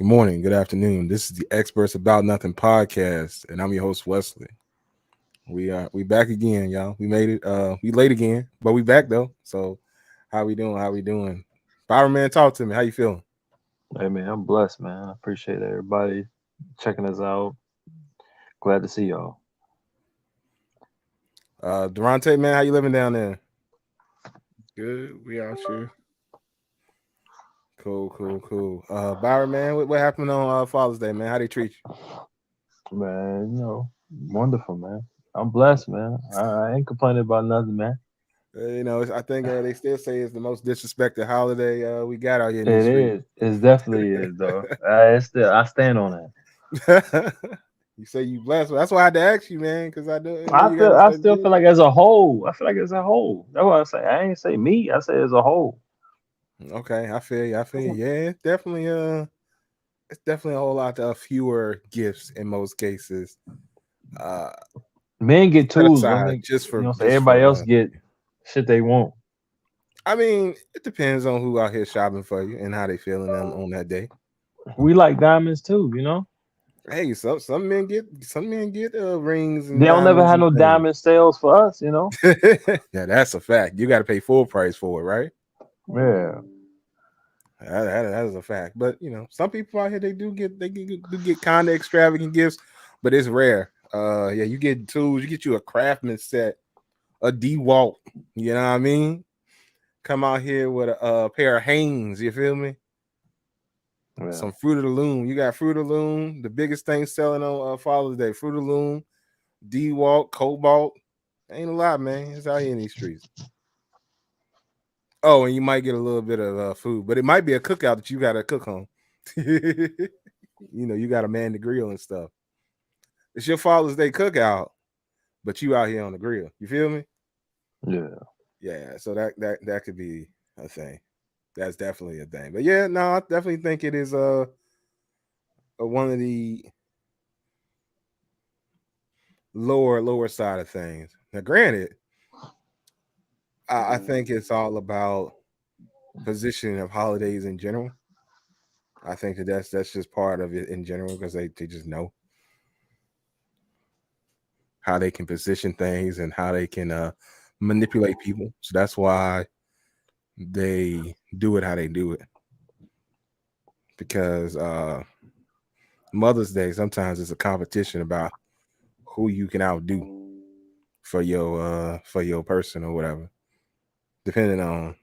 Good morning, good afternoon. This is the Experts About Nothing podcast, and I'm your host Wesley. We back again, y'all. We made it. We late again, but we back though. So, how we doing? How we doing? Byron, man, talk to me. How you feeling? Hey man, I'm blessed, man. I appreciate everybody checking us out. Glad to see y'all. Durante, man, how you living down there? Good. We out here. Cool. Byron, man, what happened on Father's Day, man? How they treat Man, wonderful, man. I'm blessed, man. I ain't complaining about nothing, man. you? I think they still say it's the most disrespected holiday we got out here in these It streets. is. It definitely is, though. I stand on that. You say you blessed. Well, that's why I had to ask you, man, because I do. You know, I you got feel. a I certain still thing. feel like as a whole. I feel like as a whole. That's what I say. I ain't say me. I say as a whole. Okay, I feel you. I feel you. Yeah, it's definitely a whole lot of fewer gifts in most cases. Uh, Men get Set tools. aside Women, just for say everybody else get shit they want. I mean, it depends on who out here shopping for you and how they feeling on that day. We like diamonds too. Hey, some men get rings and They don't never diamonds have and no things. diamond sales for us. Yeah, that's a fact. You got to pay full price for it, right? Yeah. That is a fact. But some people out here do get kind of extravagant gifts, but it's rare. Yeah, you get tools, you get you a craftsman set, a DeWalt. You know what I mean? Come out here with a pair of Hanes. You feel me? Yeah. Some Fruit of the Loom. You got Fruit of the Loom, the biggest thing selling on Father's Day. Fruit of the Loom, DeWalt, Cobalt. Ain't a lot, man. It's out here in these streets. Oh, and you might get a little bit of food, but it might be a cookout that you got to cook on. You got to man the grill and stuff. It's your Father's Day cookout, but you out here on the grill. You feel me? Yeah. Yeah. So that could be a thing. That's definitely a thing. But yeah, no, I definitely think it is one of the lower side of things. Now, granted, I think it's all about positioning of holidays in general. I think that's just part of it in general because they just know how they can position things and how they can manipulate people. So that's why they do it how they do it. Because Mother's Day sometimes it's a competition about who you can outdo for your person or whatever, depending on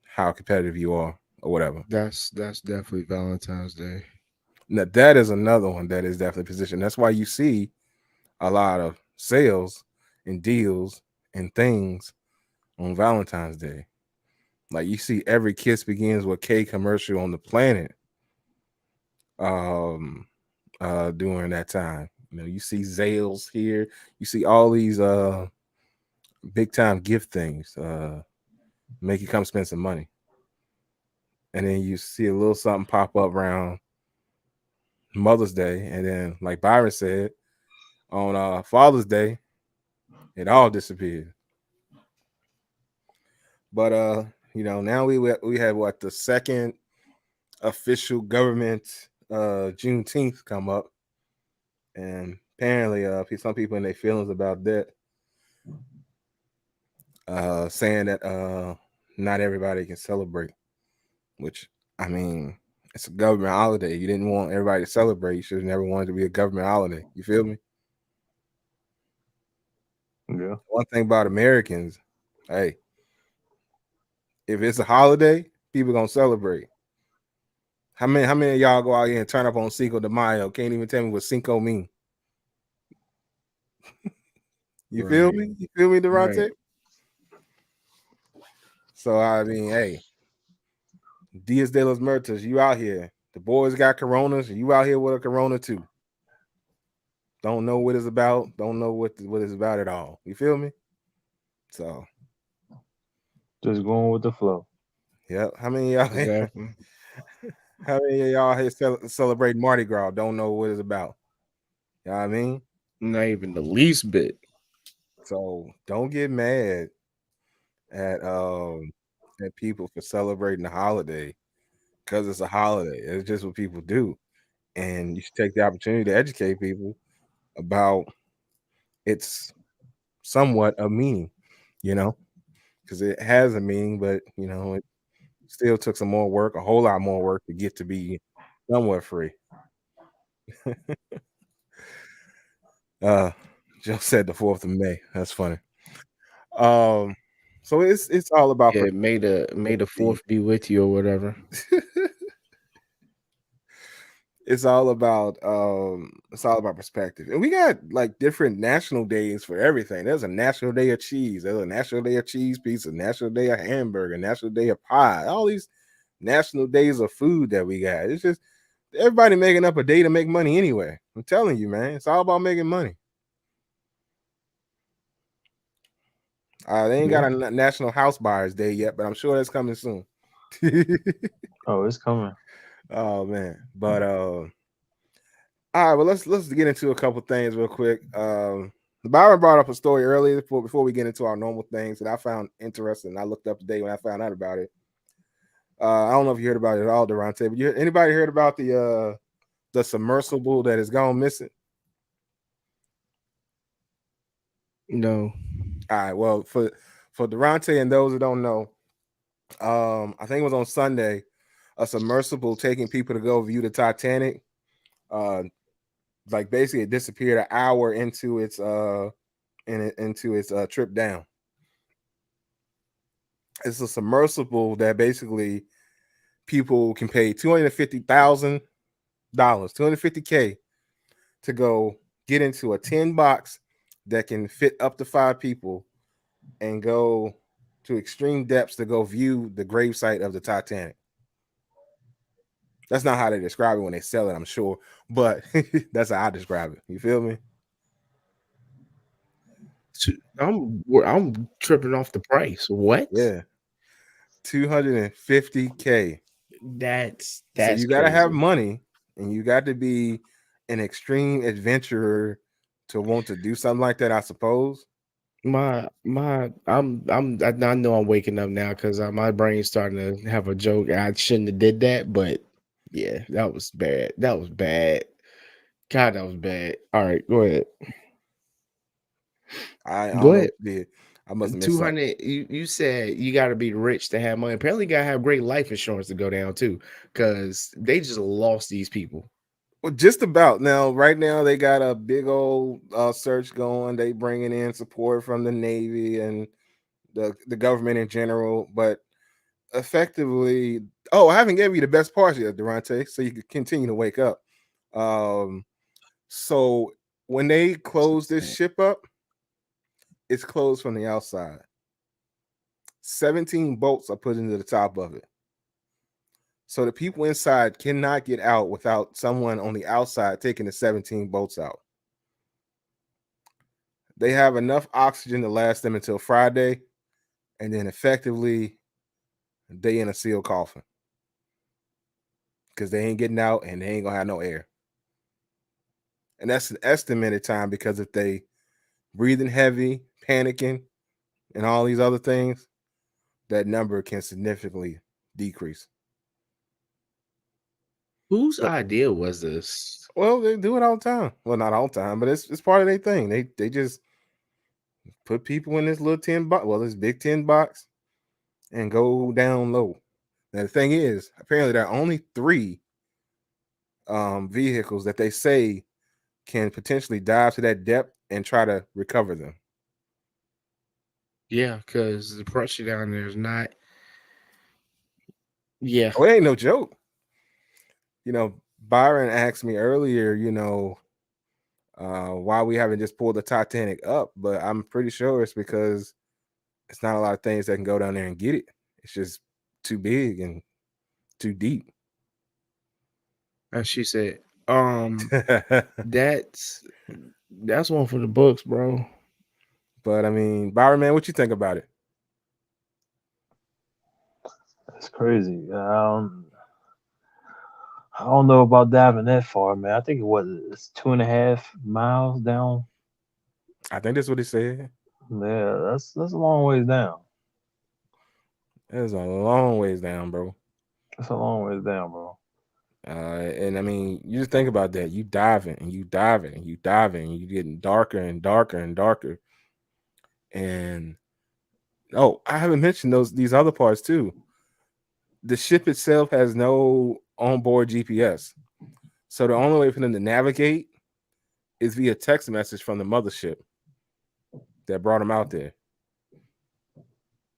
how competitive you are or whatever. That's definitely Valentine's Day. Now that is another one that is definitely positioned. That's why you see a lot of sales and deals and things on Valentine's Day. Like you see every Kiss Begins with K commercial on the planet um during that time. You see Zales here, you see all these big time gift things make you come spend some money. And then you see a little something pop up around Mother's Day, and then like Byron said, on Father's Day, it all disappeared. But now we have what the second official government Juneteenth come up, and apparently some people in their feelings about that, saying that not everybody can celebrate. Which I mean, it's a government holiday. You didn't want everybody to celebrate. You should have never wanted to be a government holiday. You feel me? Yeah. One thing about Americans, hey, if it's a holiday, people gonna celebrate. How many of y'all go out here and turn up on Cinco de Mayo? Can't even tell me what Cinco mean. You feel Right. me? You feel me, Right. Durante? So I mean, hey, Dias de los Muertos, you out here. The boys got coronas, and you out here with a corona too. Don't know what it's about. Don't know what it's about at all. You feel me? So, Just going with the flow. yeah. How many of y'all? Exactly. How many of y'all here celebrate Mardi Gras? Don't know what it's about. You know what I mean? Not even the least bit. So don't get mad at at people for celebrating the holiday, because it's a holiday. It's just what people do, and you should take the opportunity to educate people about its somewhat a meaning, you know, because it has a meaning, but it still took some more work, a whole lot more work to get to be somewhat free. Uh, Joe said the 4th of May. That's funny. Um, so it's all about Yeah, may the perspective. fourth be with you or whatever. It's all about perspective. And we got like different national days for everything. There's a national day of cheese, there's a national day of cheese pizza, national day of hamburger, national day of pie, all these national days of food that we got. It's just everybody making up a day to make money anyway. I'm telling you, man, it's all about making money. They ain't got a national house buyers day yet, but I'm sure that's coming soon. Oh, it's coming. Oh man. But all right, well let's get into a couple things real quick. Byron brought up a story earlier before we get into our normal things that I found interesting. I looked up today when I found out about it. I don't know if you heard about it at all, Durante, but anybody heard about the submersible that has gone missing? No. All right, well for Durante and those who don't know, I think it was on Sunday, a submersible taking people to go view the Titanic. Like basically it disappeared an hour into its trip down. It's a submersible that basically people can pay $250,000, $250K to go get into a 10 box that can fit up to 5 people and go to extreme depths to go view the gravesite of the Titanic. That's not how they describe it when they sell it, I'm sure, but that's how I describe it. You feel me? I'm tripping off the price. What? Yeah. $250K. So That's you got to have crazy. money and you got to be an extreme adventurer to want to do something like that, I suppose. I know I'm waking up now because my brain's starting to have a joke. I shouldn't have did that, but yeah, that was bad. That was bad. God, that was bad. All right, go ahead. I Go don't know what ahead. you did. I must have missed something. 200. You said you got to be rich to have money. Apparently, you got to have great life insurance to go down too, because they just lost these people. Well, just about now. Right now, they got a big old search going. They bringing in support from the Navy and the government in general. But effectively, I haven't given you the best part yet, Durante, so you could continue to wake up. So when they close this ship up, it's closed from the outside. 17 bolts are put into the top of it. So the people inside cannot get out without someone on the outside taking the 17 bolts out. They have enough oxygen to last them until Friday, and then effectively they in a sealed coffin because they ain't getting out and they ain't gonna have no air. And that's an estimated time because if they breathing heavy, panicking, and all these other things, that number can significantly decrease. Whose But idea was this? well, they do it all the time. Well, not all the time, but it's part of their thing. They just put people in this little 10 box, well, this big 10 box, and go down low. Now the thing is, apparently there are only 3 vehicles that they say can potentially dive to that depth and try to recover them. Yeah, because the pressure down there is not. Yeah, Oh, it ain't no joke. Byron asked me earlier, why we haven't just pulled the Titanic up, but I'm pretty sure it's because it's not a lot of things that can go down there and get it. It's just too big and too deep. as she said. That's one for the books, bro. But I mean, Byron, man, what you think about it? That's crazy. I don't know about diving that far, man. I think it's 2.5 miles down. I think that's what he said. Yeah, that's a long ways down. It's a long ways down, bro. That's a long ways down, bro. And I mean, you just think about that. You diving and you diving and you diving, and you getting darker and darker and darker. And oh, I haven't mentioned these other parts too. The ship itself has no onboard GPS, so the only way for them to navigate is via text message from the mothership that brought them out there.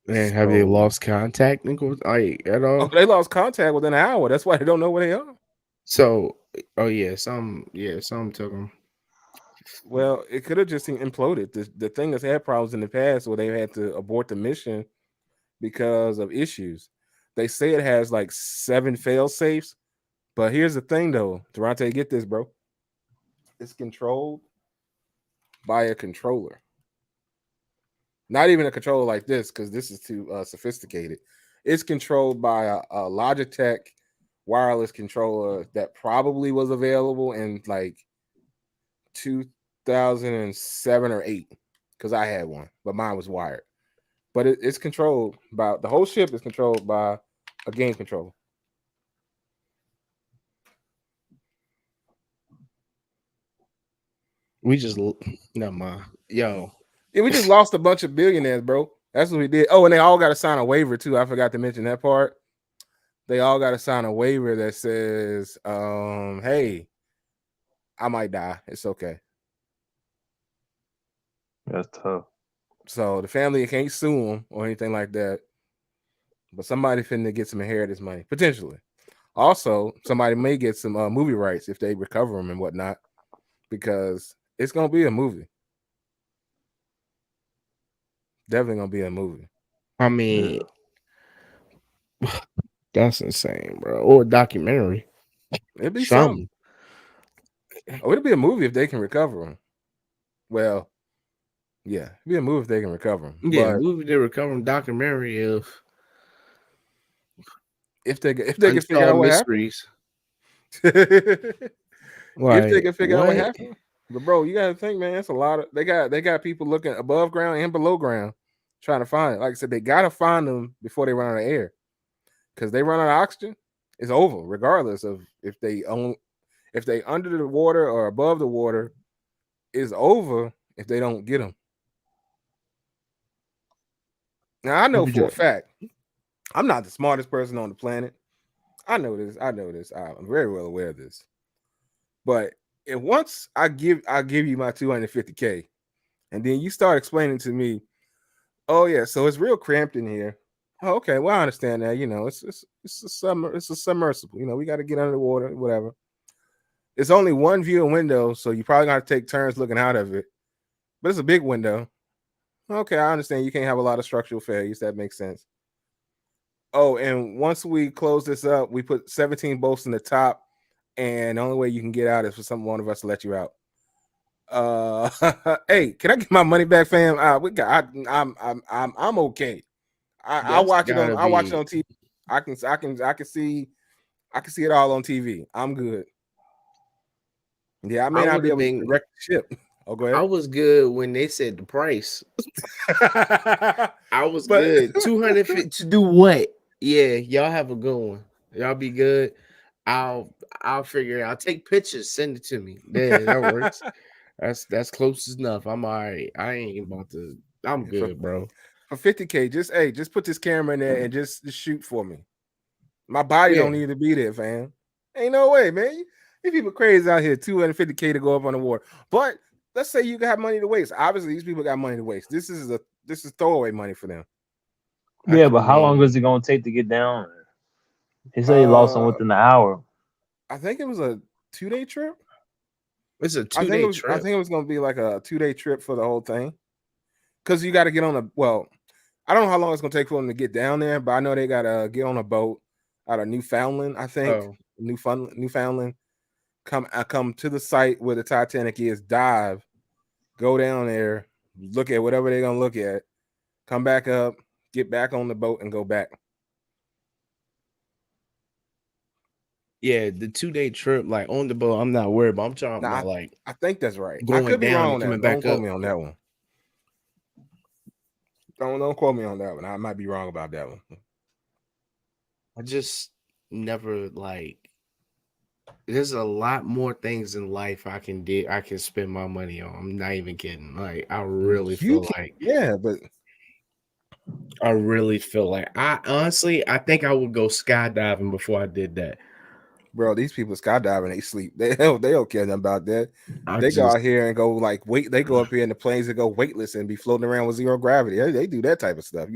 Man, have they So, lost contact, like at oh, all? they lost contact within an hour. That's why they don't know where they are. So, some took them. Well, it could have just imploded. The thing has had problems in the past where they had to abort the mission because of issues. They say it has like 7 fail safes, but here's the thing though, Durante, get this, bro. It's controlled by a controller. Not even a controller like this, because this is too sophisticated. It's controlled by a Logitech wireless controller that probably was available in like 2007 or 8, because I had one, but mine was wired. But it's controlled by the whole ship is controlled by a game controller. We just never mind. Yo, Yeah, we just lost a bunch of billionaires, bro. That's what we did. Oh, and they all got to sign a waiver too. I forgot to mention that part. They all got to sign a waiver that says, "Hey, I might die. It's okay." That's tough. So the family can't sue them or anything like that. But somebody finna get some inheritance money potentially. Also, somebody may get some movie rights if they recover them and whatnot, because it's gonna be a movie. Definitely gonna be a movie. I mean, that's insane, bro. Or a documentary. It'd be something. Something. Oh, it'll be a movie if they can recover them. Well, yeah, it'd be a movie if they can recover them. Yeah, But movie they recover documentary of if they can figure out unsolved what happened, mysteries. if they Like can figure out what what? happened. But bro, you gotta think, man. It's a lot of they got people looking above ground and below ground trying to find it. Like I said, they gotta find them before they run out of air, because they run out of oxygen. It's over, regardless of if they under the water or above the water. It's over if they don't get them. Now I know for a fact I'm not the smartest person on the planet. I know this. I'm very well aware of this. But if once I give you my 250K, and then you start explaining to me, oh yeah, so it's real cramped in here. Oh, okay, well I understand that. You know, it's a submersible. You know, we got to get under the water, whatever. It's only one view and window, so you probably got to take turns looking out of it. But it's a big window. Okay, I understand you can't have a lot of structural failures. That makes sense. Oh, and once we close this up, we put 17 bolts in the top, and the only way you can get out is for one of us to let you out. Hey, can I get my money back, fam? I'm okay. I That's watch it on gotta TV. I can see it all on TV. I'm good. Yeah, I may I not would be have able to been. direct the ship. Oh, go I ahead. was good when they said the price. I was But good. 250 to do what? Yeah, y'all have a good one. Y'all be good. I'll figure it out. I'll take pictures, send it to me. Yeah, that works. That's close enough. I'm all right. I ain't about to. I'm for good, bro. 50K, just put this camera in there and just shoot for me. My body Yeah, don't need to be there, fam. Ain't no way, man. These people crazy out here. 250K to go up on the water. But let's say you got money to waste. Obviously, these people got money to waste. This is throwaway money for them. Yeah, I but how long mean, is it gonna take to get down there? He said he lost them Uh, within an hour. I think it was a 2-day trip. it's a 2 day I trip. think it was gonna be like a 2-day trip for the whole thing. Because you got to get on a I don't know how long it's gonna take for them to get down there, but I know they gotta get on a boat out of Newfoundland. I think Oh, Newfoundland. Come to the site where the Titanic is. Dive, go down there, look at whatever they're gonna look at, come back up, get back on the boat, and go back. yeah, the 2 day trip, like on the boat. I'm not worried, but I'm talking Now, about like I think that's right. I going could be down wrong and on coming that. Don't back quote up. me on that one. Don't quote me on that one. I might be wrong about that one. I just never like. There's a lot more things in life I can do. I can spend my money on. I'm not even kidding. Like I really You feel can, like yeah, but I honestly I think I would go skydiving before I did that. bro, these people skydiving, they sleep. They don't care nothing about that. I They go just out here and go like wait. They go up here in the planes and go weightless and be floating around with zero gravity. They do that type of stuff.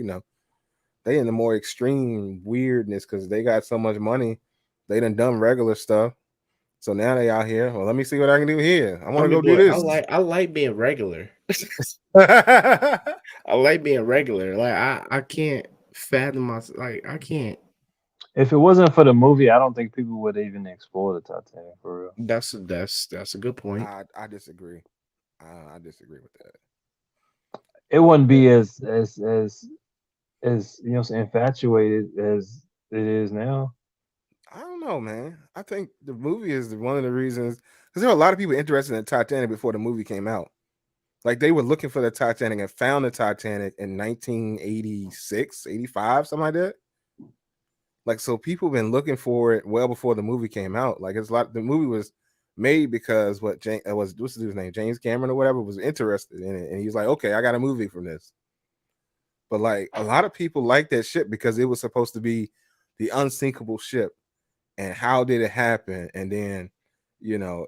They in the more extreme weirdness because they got so much money. They done regular stuff. So now they out here. Well, let me see what I can do here. I I want to mean, go do but this. I like being regular. I I like being regular. Like I can't fathom myself. Like I can't. If it wasn't for the movie, I don't think people would even explore the Titanic for real. That's a good point. I disagree. I disagree with that. It wouldn't be as infatuated as it is now. I don't know, man. I think the movie is one of the reasons because there were a lot of people interested in Titanic before the movie came out. Like they were looking for the Titanic and found the Titanic in 1986, 85, something like that. Like so people been looking for it well before the movie came out. Like it's a lot the movie was made because what James what's his name? James Cameron or whatever was interested in it. And he's like, okay, I got a movie from this. But like a lot of people like that ship because it was supposed to be the unsinkable ship. And how did it happen? And then,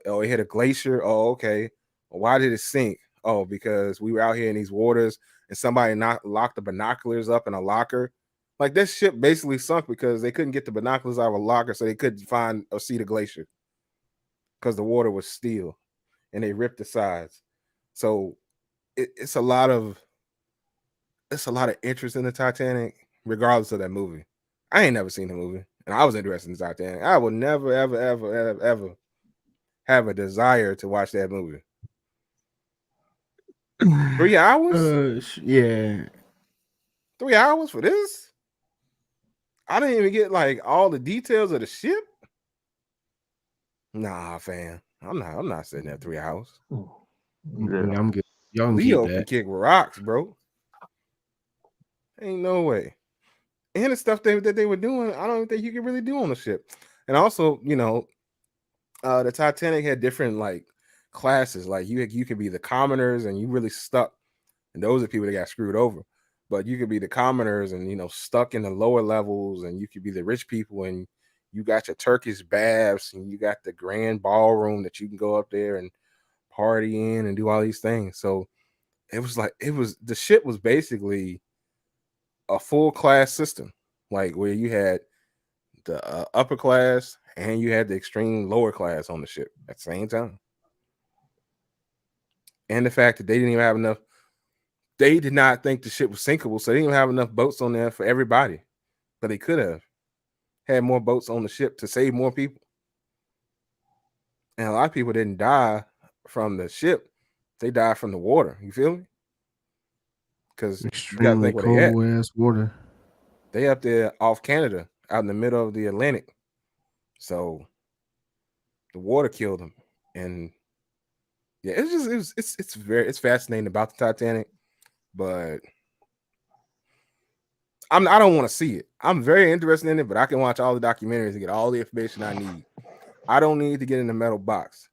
oh, it hit a glacier. Oh, okay. Well, why did it sink? Oh, because we were out here in these waters and somebody locked the binoculars up in a locker. Like this ship basically sunk because they couldn't get the binoculars out of a locker, so they couldn't find or see the glacier because the water was steel and they ripped the sides. So it's a lot of interest in the Titanic, regardless of that movie. I ain't never seen the movie, and I was interested in the Titanic. I would never, ever, ever, ever, ever have a desire to watch that movie. 3 hours? Yeah. 3 hours for this? I didn't even get like all the details of the ship. Nah, fam. I'm not sitting there 3 hours. Yeah. I'm good. Y'all can keep Leo can that. kick rocks, bro. Ain't no way. And the stuff that they were doing, I don't think you can really do on the ship. And also, the Titanic had different like classes. Like you could be the commoners and you really stuck. And those are people that got screwed over. But you could be the commoners and stuck in the lower levels, and you could be the rich people and you got your Turkish baths and you got the grand ballroom that you can go up there and party in and do all these things. So the ship was basically a full class system, like where you had the upper class and you had the extreme lower class on the ship at the same time. And the fact that they didn't even have enough, they did not think the ship was sinkable, so they didn't even have enough boats on there for everybody. But they could have had more boats on the ship to save more people. And a lot of people didn't die from the ship; they died from the water. You feel me? Because you got to Extremely think where they at. cold ass water. They up there off Canada, out in the middle of the Atlantic. So the water killed them, and yeah, it's fascinating about the Titanic, but I don't want to see it. I'm very interested in it, but I can watch all the documentaries and get all the information I need. I don't need to get in the metal box.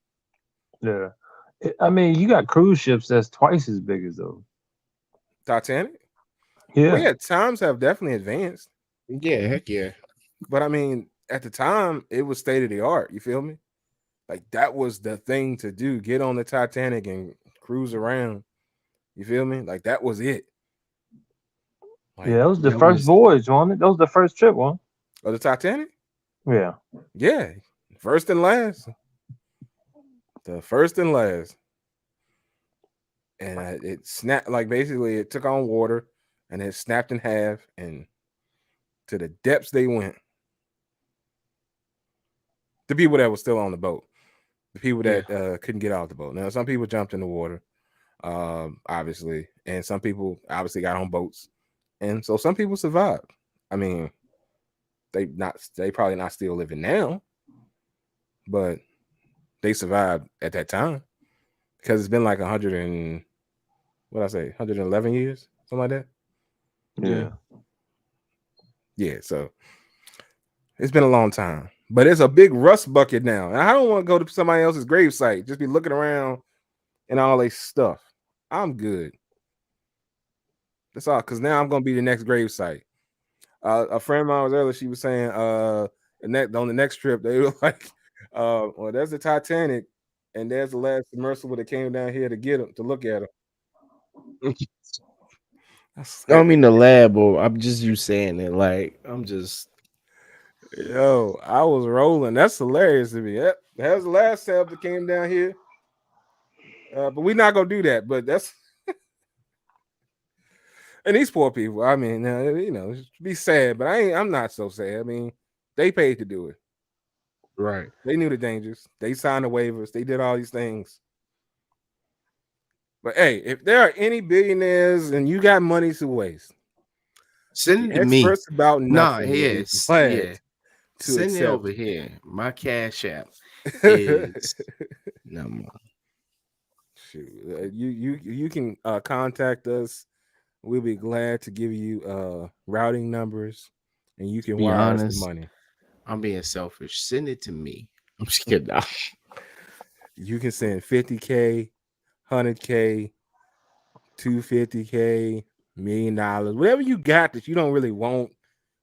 Yeah. I mean, you got cruise ships that's twice as big as those. Titanic? Well, Yeah. yeah, times have definitely advanced, Yeah, heck yeah. but I mean, at the time, it was state of the art. You feel me? Like that was the thing to do. Get on the Titanic and cruise around. You feel me? Like that was it. Yeah, Like, that was the That first was voyage, wasn't it? That was the first trip one. oh, the Titanic? Yeah. Yeah, first and last. The first and last. And it snapped, like basically it took on water and it snapped in half, and to the depths they went. The people that were still on the boat, the people yeah. that couldn't get off the boat. Now, some people jumped in the water, obviously, and some people obviously got on boats, and so some people survived. I mean, they probably not still living now, but they survived at that time because it's been like 100 and what I say 111 years, something like that. Yeah. Yeah. Yeah, so It's been a long time, but it's a big rust bucket now, and I don't want to go to somebody else's gravesite. Just be looking around and all their stuff. I'm good. That's all. Because now I'm gonna be the next gravesite. A friend of mine was earlier. She was saying, on the next trip, they were like, well, there's the Titanic, and there's the last submersible that came down here to get him to look at him. I don't mean the lab, or I'm just you saying it. Like I'm just Yo, I was rolling. That's hilarious to me. That was the last tab that came down here. But we're not gonna do that. But that's and these poor people. I mean, be sad, but I'm not so sad. I mean, they paid to do it. right. They knew the dangers. They signed the waivers. They did all these things. But hey, if there are any billionaires and you got money to waste, Send the it to me. experts about Nah, nothing will be yes, glad yeah. to Send it accept. over here. My cash app is no more. Shoot, you can contact us. We'll be glad to give you routing numbers, and you can Be wire us the honest, money. I'm being selfish. Send it to me. I'm just kidding. Nah. You can send 50K, 100K, 250K, $1 million, whatever you got that you don't really want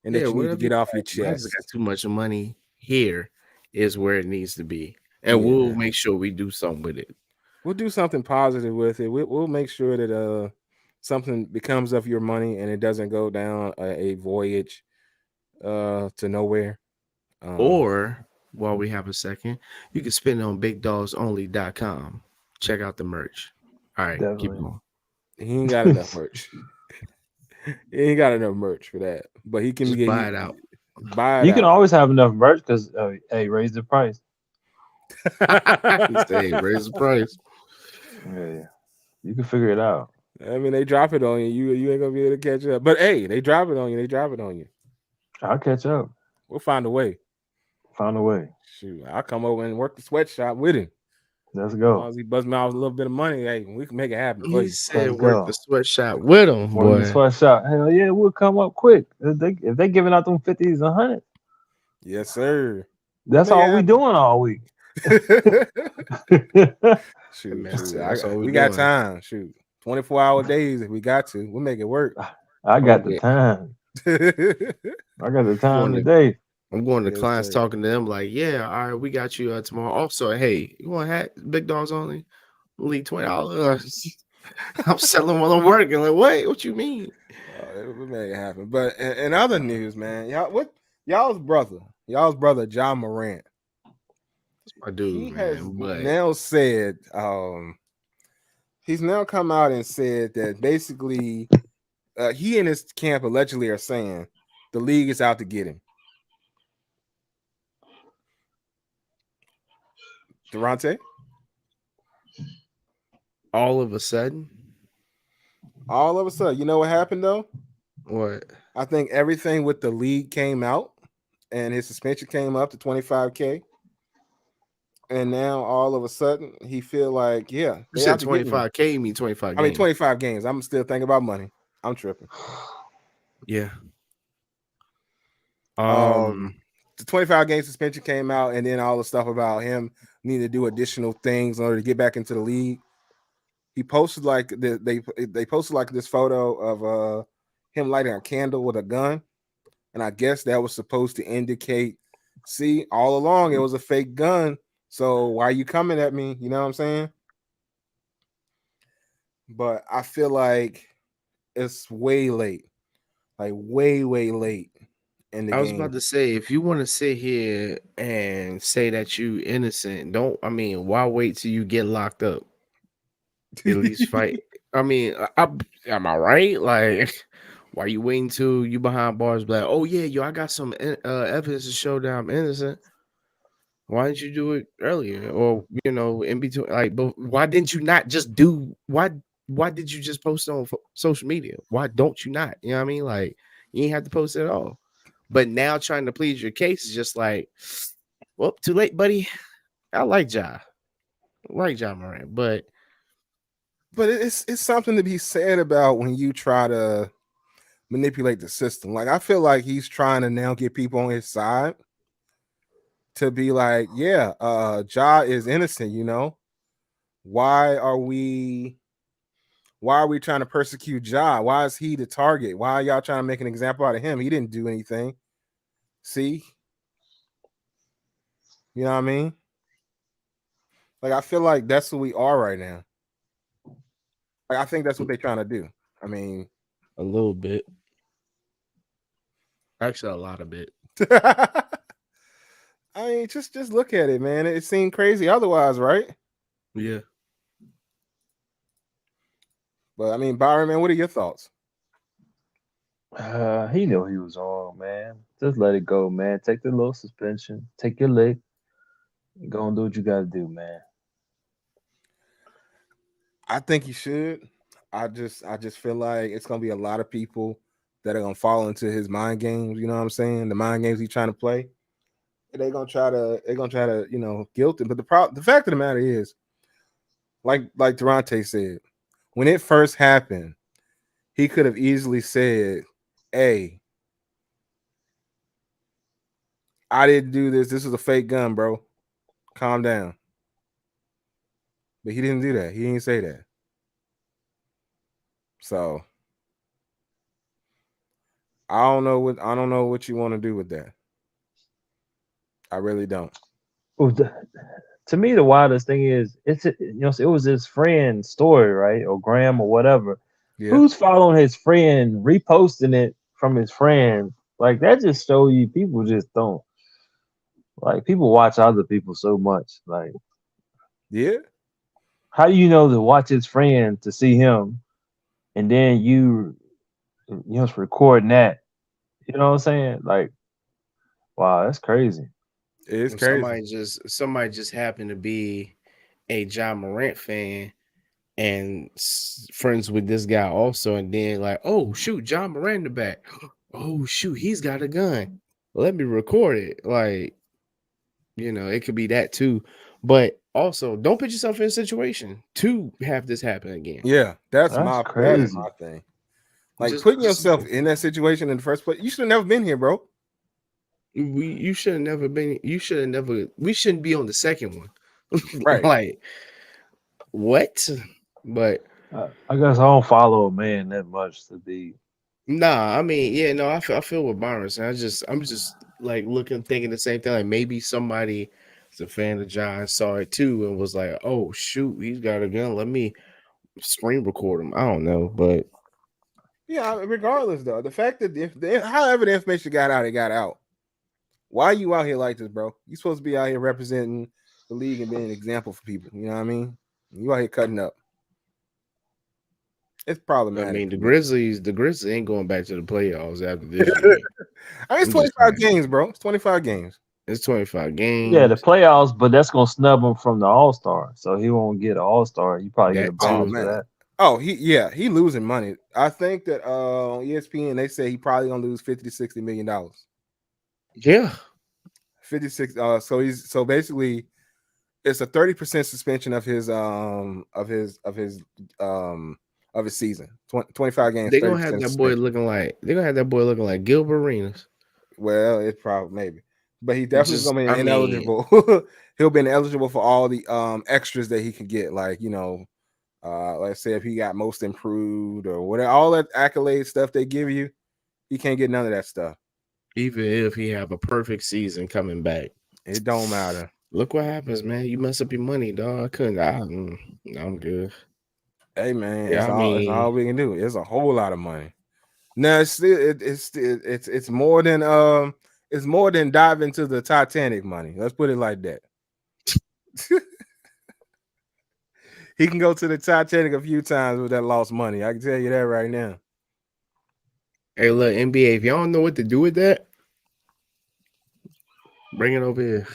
and Yeah, that you need to whatever you get off your got. I just got chest. too much money. Here is where it needs to be, and we'll Yeah, make sure we do something with it. we'll do something positive with it. We'll make sure that something becomes of your money and it doesn't go down a voyage to nowhere. Or while we have a second, you can spend it on bigdogsonly.com. Check out the merch. All right, keep Definitely. going. He ain't got enough merch. He ain't got enough merch for that, but he can Just get buy it out. buy it You can out. always have enough merch because hey, raise the price. He said, raise the price. Yeah, you can figure it out. I mean, they drop it on you. You ain't gonna be able to catch up. But hey, they drop it on you. They drop it on you. I'll catch up. We'll find a way. Find a way. Shoot, I'll come over and work the sweatshop with him. Let's As long go. as he busts me out a little bit of money, hey, we can make it happen for He you. said, Let's work the go. sweatshop with him, Work the boy. sweatshop. Hell yeah, we'll come up quick. If they giving out them 50s and 100s, Yes, sir. We'll that's make it all we happen. doing all week. shoot, That's, shoot. that's all we We got doing. time. Shoot. 24-hour days if we got to. We'll make it work. I got the Okay. time. I got the time Going to, today. I'm going to Yes, clients sir. talking to them like, yeah, all right, we got you tomorrow. Also, hey, you want hat? Big dogs only? Only $20. I'm selling while I'm working. Like, wait, what you mean? We'll make it happen. But in other news, man, y'all's brother, John Morant, That's my dude, he has man. But now said, he's now come out and said that basically he and his camp allegedly are saying the league is out to get him. Durante? all of a sudden, All of a sudden, you know what happened though? what? I think everything with the league came out and his suspension came up to 25K. And now all of a sudden he feel like, yeah, You they said out to get me. 25K, you mean 25 I mean games. 25 games. I'm still thinking about money. I'm tripping. Yeah. The 25 game suspension came out, and then all the stuff about him needing to do additional things in order to get back into the league. He posted like they posted like this photo of him lighting a candle with a gun, and I guess that was supposed to indicate, see, all along it was a fake gun. So why are you coming at me? You know what I'm saying? But I feel like it's way late, like way late in the I was game. about to say, if you want to sit here and say that you innocent, don't. I mean, why wait till you get locked up? At least fight. I mean, am I right? Like, why you waiting till you behind bars? Be like, oh yeah, yo, I got some evidence to show that I'm innocent. Why didn't you do it earlier, or in between? Like, but why didn't you not just do? Why did you just post it on social media? Why don't you not? You know what I mean? Like, you ain't have to post it at all. But now trying to plead your case is just like, well, too late, buddy. I like Ja. Moran, but But it's something to be said about when you try to manipulate the system. Like I feel like he's trying to now get people on his side to be like, yeah, Ja is innocent, you know. Why are we trying to persecute Ja? Why is he the target? Why are y'all trying to make an example out of him? He didn't do anything. See? You know what I mean? Like I feel like that's who we are right now. Like I think that's what they're trying to do. I mean, A little bit. Actually, a lot of it. I mean, just look at it, man. It seemed crazy otherwise, right? Yeah. But I mean, Byron, man, what are your thoughts? He knew he was wrong, man. Just let it go, man. Take the little suspension. Take your lick. Go and do what you gotta do, man. I think he should. I just feel like it's gonna be a lot of people that are gonna fall into his mind games. You know what I'm saying? The mind games he's trying to play. They're gonna try to guilt him. But the fact of the matter is, like Durante said, when it first happened, he could have easily said, "Hey, I didn't do this. This is a fake gun, bro. Calm down." But he didn't do that. He didn't say that. So I don't know what you want to do with that. I really don't. Well, to me, the wildest thing is it was his friend's story, right, or Graham or whatever. Yeah. Who's following his friend, reposting it from his friend? Like that just show you people just don't like people watch other people so much. Like Yeah. how do you know to watch his friend to see him, and then just recording that? You know what I'm saying? Like wow, that's crazy. It's Well, crazy. somebody just happened to be a John Morant fan and friends with this guy also, and then like, oh shoot, John Morant in the back. Oh shoot, he's got a gun. Let me record it. Like, it could be that too. But also, don't put yourself in a situation to have this happen again. Yeah, that's That's my crazy. thing. Like Just, putting just yourself in that situation in the first place, you should have never been here, bro. you should have never been. You should have never. We shouldn't be on the second one. Right. Like what? But I guess I don't follow a man that much to be. nah, I mean, yeah, no, I feel with Byron. And I'm just like looking, thinking the same thing. Like maybe somebody is a fan of John, saw it too, and was like, "Oh shoot, he's got a gun. Let me screen record him." I don't know, but Yeah, regardless though, the fact that however the information got out, it got out. Why are you out here like this, bro? You supposed to be out here representing the league and being an example for people. You know what I mean? You out here cutting up. It's I problematic mean, to the me. Grizzlies ain't going back to the playoffs after this year. I mean, it's I'm just 25 saying, games, bro. It's 25 games. it's 25 Yeah, the games. playoffs, but that's gonna snub him from the All Star, so he won't get an All Star. You probably get a That Oh bonus too. for man. that. Oh, he losing money. I think that on ESPN they say he probably gonna lose 50 to 60 million dollars. Yeah, 56 so basically it's a 30% suspension um of his season. 25 games, they're gonna have 30% that boy suspension. looking like they're gonna have that boy looking like Gilbert Arenas. Well, it's probably maybe. But he definitely is Just, gonna I be mean, ineligible. He'll be ineligible for all the extras that he can get, like let's say if he got most improved or whatever, all that accolade stuff they give you, he can't get none of that stuff. even if he have a perfect season coming back, It don't matter. look what happens, man. You mess up your money, dog. I couldn't. I'm good. Hey man, Yeah, it's I all mean, we can do. It's a whole lot of money. No, it's more than diving to the Titanic money. Let's put it like that. He can go to the Titanic a few times with that lost money. I can tell you that right now. hey, look, NBA. If y'all don't know what to do with that, bring it over here.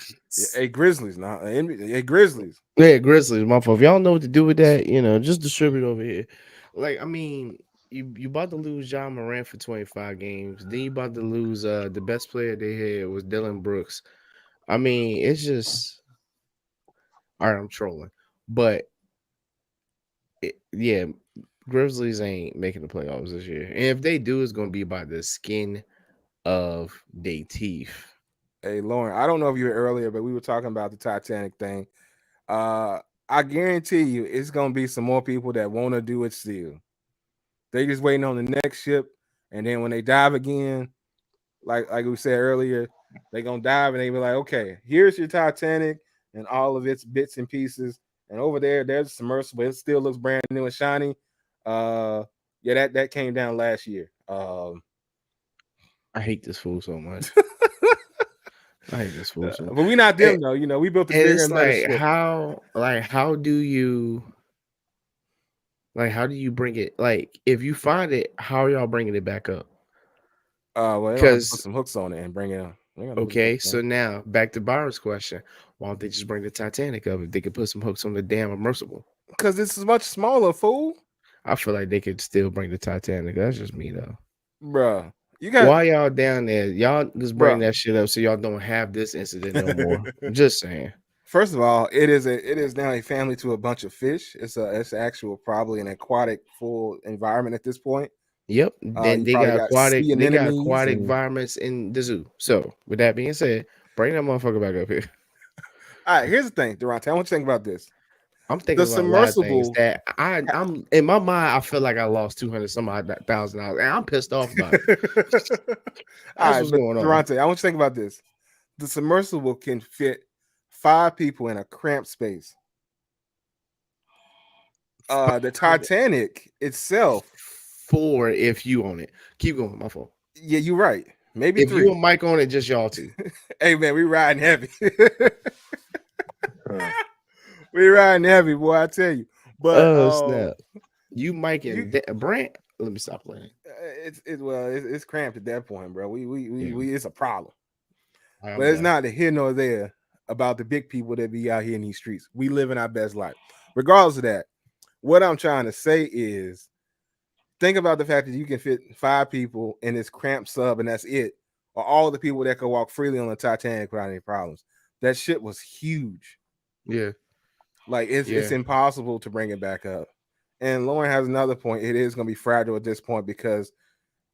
Hey Grizzlies, now. Hey Grizzlies. Yeah, Grizzlies, my fault. If y'all don't know what to do with that, just distribute over here. Like, I mean, you about to lose John Morant for 25 games. Then you about to lose the best player they had was Dylan Brooks. I mean, it's just all right. I'm trolling, but yeah, Grizzlies ain't making the playoffs this year, and if they do, it's gonna be by the skin of their teeth. Hey, Lauren, I don't know if you were earlier, but we were talking about the Titanic thing. Uh, I guarantee you, it's gonna be some more people that want to do it still. They just waiting on the next ship, and then when they dive again, like we said earlier, they gonna dive and they be like, okay, here's your Titanic and all of its bits and pieces, and over there, there's a submersible. It still looks brand new and shiny. Uh, yeah, that came down last year. I hate this fool so much. I hate this fool so much. But we not And, them though. You know, we built a and bigger it's and better like ship. how do you bring it? Like, if you find it, how are y'all bringing it back up? Well, they don't have to put Because some hooks on it and bring it on. They gotta put some okay, hooks on so now back to Byron's question: why don't they just bring the Titanic up if they could put some hooks on the damn immersible? because this is much smaller, fool, I feel like they could still bring the Titanic. That's just me though. bruh. You got, Why y'all down there? Y'all just bring bruh. that shit up so y'all don't have this incident no more. I'm just saying. First of all, it is now a family to a bunch of fish. It's actual probably an aquatic full environment at this point. Yep. Then You probably got sea they got anemones aquatic and environments in the zoo. So with that being said, bring that motherfucker back up here. all right. Here's the thing, Durante. I want you to think about this. I'm The thinking about a lot of things submersible. that I'm in my mind. I feel like I lost 200 some odd $1,000, and I'm pissed off about it. All That's right, what's but going on. Durante, I want you to think about this. The submersible can fit 5 people in a cramped space. The Titanic itself, 4 if you own it. Keep going, my fault. yeah, you're right. Maybe If you 3. and Mike on it, just y'all two. Hey man, we riding heavy. Huh. We riding heavy, boy. I tell you. But Oh snap! You, Mike, you and Brant. Let me stop playing. it's cramped at that point, bro. Yeah. We it's a problem. I'm But it's done. not the here nor there about the big people that be out here in these streets. We living our best life. Regardless of that, what I'm trying to say is think about the fact that you can fit 5 people in this cramped sub and that's it. Or all the people that could walk freely on the Titanic without any problems. That shit was huge. Yeah. Like it's Yeah. impossible to bring it back up. And Lauren has another point. It is going to be fragile at this point because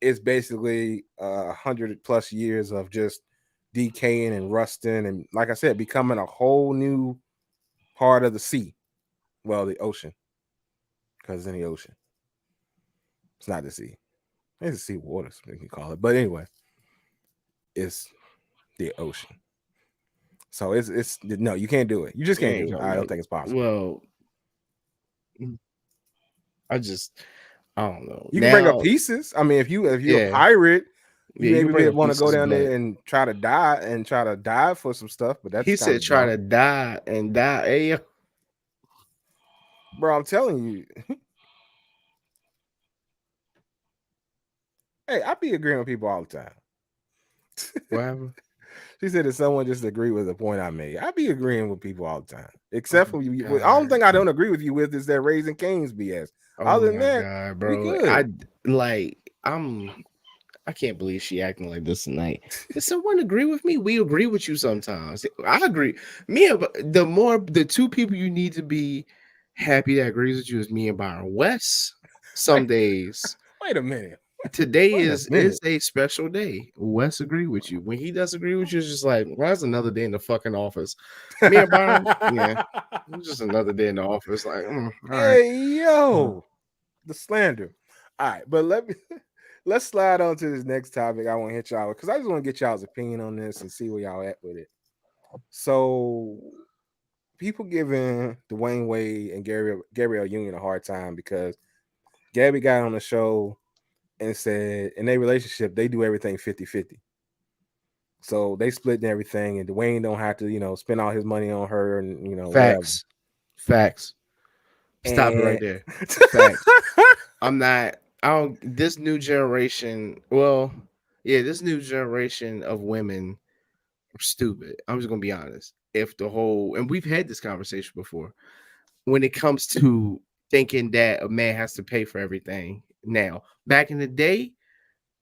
it's basically 100+ years of just decaying and rusting, and like I said, becoming a whole new part of the sea. Well, the ocean, because it's in the ocean. It's not the sea. It's the sea water, so we can call it. But anyway, it's the ocean. So it's no, you can't do it. You just You can't ain't do it. gonna I don't make think it. it's possible. Well, I just I don't know. You can bring up Now, pieces. I mean, if you're a yeah, pirate, you yeah, you can maybe bring up want to go pieces, down but there and try to dive for some stuff, but that's he kind said of try dumb. to die and die. Hey, Bro, I'm telling you. Hey, I be agreeing with people all the time. whatever. She said that someone just agree with the point I made. I be agreeing with people all the time, Oh except for you. my The only god. thing I don't agree with you with is that raising Cane's BS. Oh Other than my that, god, we bro. good. I can't believe she acting like this tonight. Does someone agree with me? We agree with you sometimes. I agree. Me and the 2 people you need to be happy that agrees with you is me and Byron West. Some Wait, days. wait a minute. Today Wait a is minute. a special day. Wes agree with you. When he does agree with you, it's just like, why is another day in the fucking office? Me and Byron, yeah, it's just another day in the office. Like, all right. Hey yo, the slander. All right, but let's slide on to this next topic. I want to hit y'all because I just want to get y'all's opinion on this and see where y'all at with it. So people giving Dwayne Wade and Gabrielle Union a hard time because Gabby got on the show and said in their relationship they do everything 50-50. So they split and everything, and Dwayne don't have to spend all his money on her and whatever. Facts. Stop it And right there. Facts. I'm not. I don't. This new generation. Well, yeah, this new generation of women are stupid. I'm just gonna be honest. If the whole and we've had this conversation before, when it comes to thinking that a man has to pay for everything. Now, back in the day,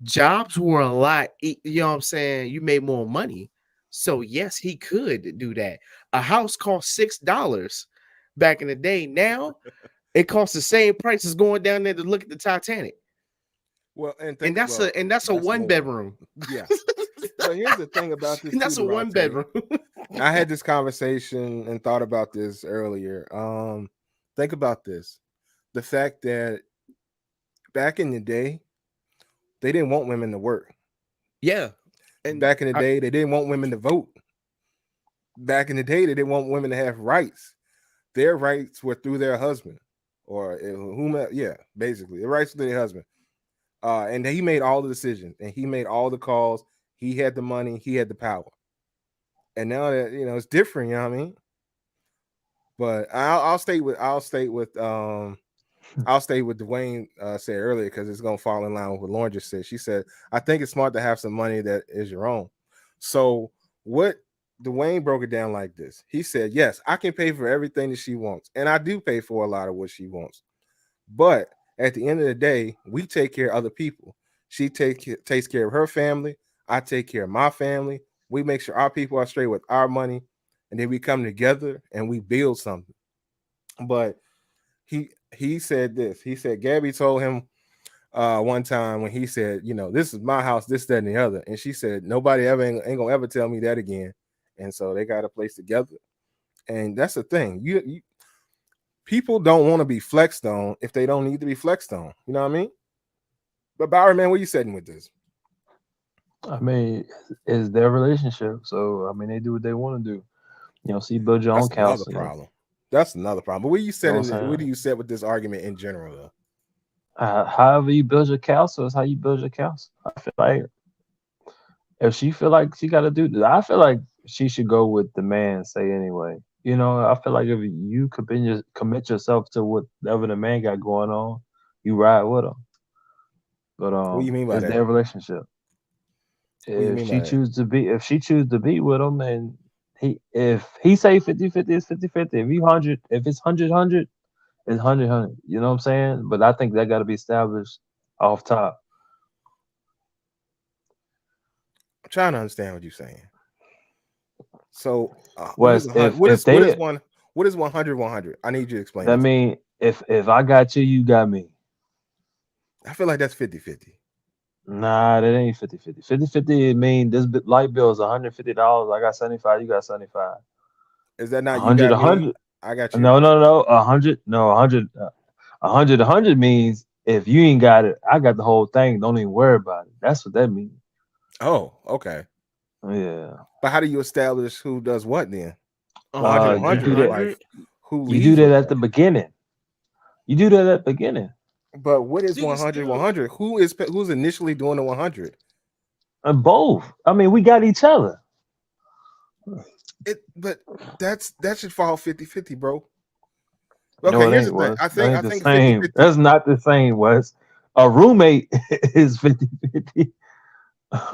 jobs were a lot, you know what I'm saying? You made more money. So, yes, he could do that. A house cost $6 back in the day. Now, It costs the same price as going down there to look at the Titanic. Well, and And think that's well, a that's one more. bedroom. Yeah. But here's the thing about this And too, that's a one Durante. bedroom. I had this conversation and thought about this earlier. Think about this. The fact that back in the day, they didn't want women to work. Yeah. And Back in the day, they didn't want women to vote. Back in the day, they didn't want women to have rights. Their rights were through their husband or whomever. Yeah, basically, their rights were through their husband. And he made all the decisions and he made all the calls. He had the money, he had the power. And now that it's different, you know what I mean? But I'll stay with Dwayne said earlier because it's gonna fall in line with what Lauren just said. She said, I think it's smart to have some money that is your own. So what Dwayne broke it down like this. He said, yes, I can pay for everything that she wants, and I do pay for a lot of what she wants. But at the end of the day, we take care of other people. She takes care of her family. I take care of my family. We make sure our people are straight with our money, and then we come together and we build something. But he said this. He said Gabby told him one time when he said, this is my house, this, that, and the other. And she said, nobody ever ain't gonna ever tell me that again. And so they got a place together. And that's the thing. You people don't want to be flexed on if they don't need to be flexed on. You know what I mean? But Bower, man, what you setting with this? I mean, it's their relationship, so I mean, they do what they want to do. So you build your own That's another counselor. problem. That's another problem. But what you said You know what I'm what do saying? you set with this argument in general though? However you build your counsel is how you build your counsel. I feel like if she feel like she got to do that, I feel like she should go with the man say anyway. I feel like if you commit yourself to whatever the man got going on, you ride with him. But What do you mean by it's that? their relationship. What do you mean by that? If she choose to be with him, and if he say 50-50, it's 50-50. If you 100, if it's 100-100, it's 100-100. You know what I'm saying? But I think that got to be established off top. I'm trying to understand what you're saying. So what is Was 100? if What is they one? What is 100? I need you to explain that that to me. mean if I got you, you got me. I feel like that's 50-50. Nah, that ain't 50-50. 50-50 mean this light bill is $150. I got 75, you got 75. Is that not you 100, got a me? 100. I got you. No. 100, no, 100. 100 means if you ain't got it, I got the whole thing. Don't even worry about it. That's what that means. Oh, okay. Yeah. But how do you establish who does what then? 100, You 100, do 100. that. Like 100. who You do leads with that at what? the beginning. You do that at the beginning. But what is See, it's 100, still 100? Who's initially doing the 100? And both. I mean, we got each other. But that should fall 50-50, bro. No, Okay, it here's the ain't, thing. Wes. I That think ain't I the think same. 50-50. That's not the same, Wes. A roommate is 50-50.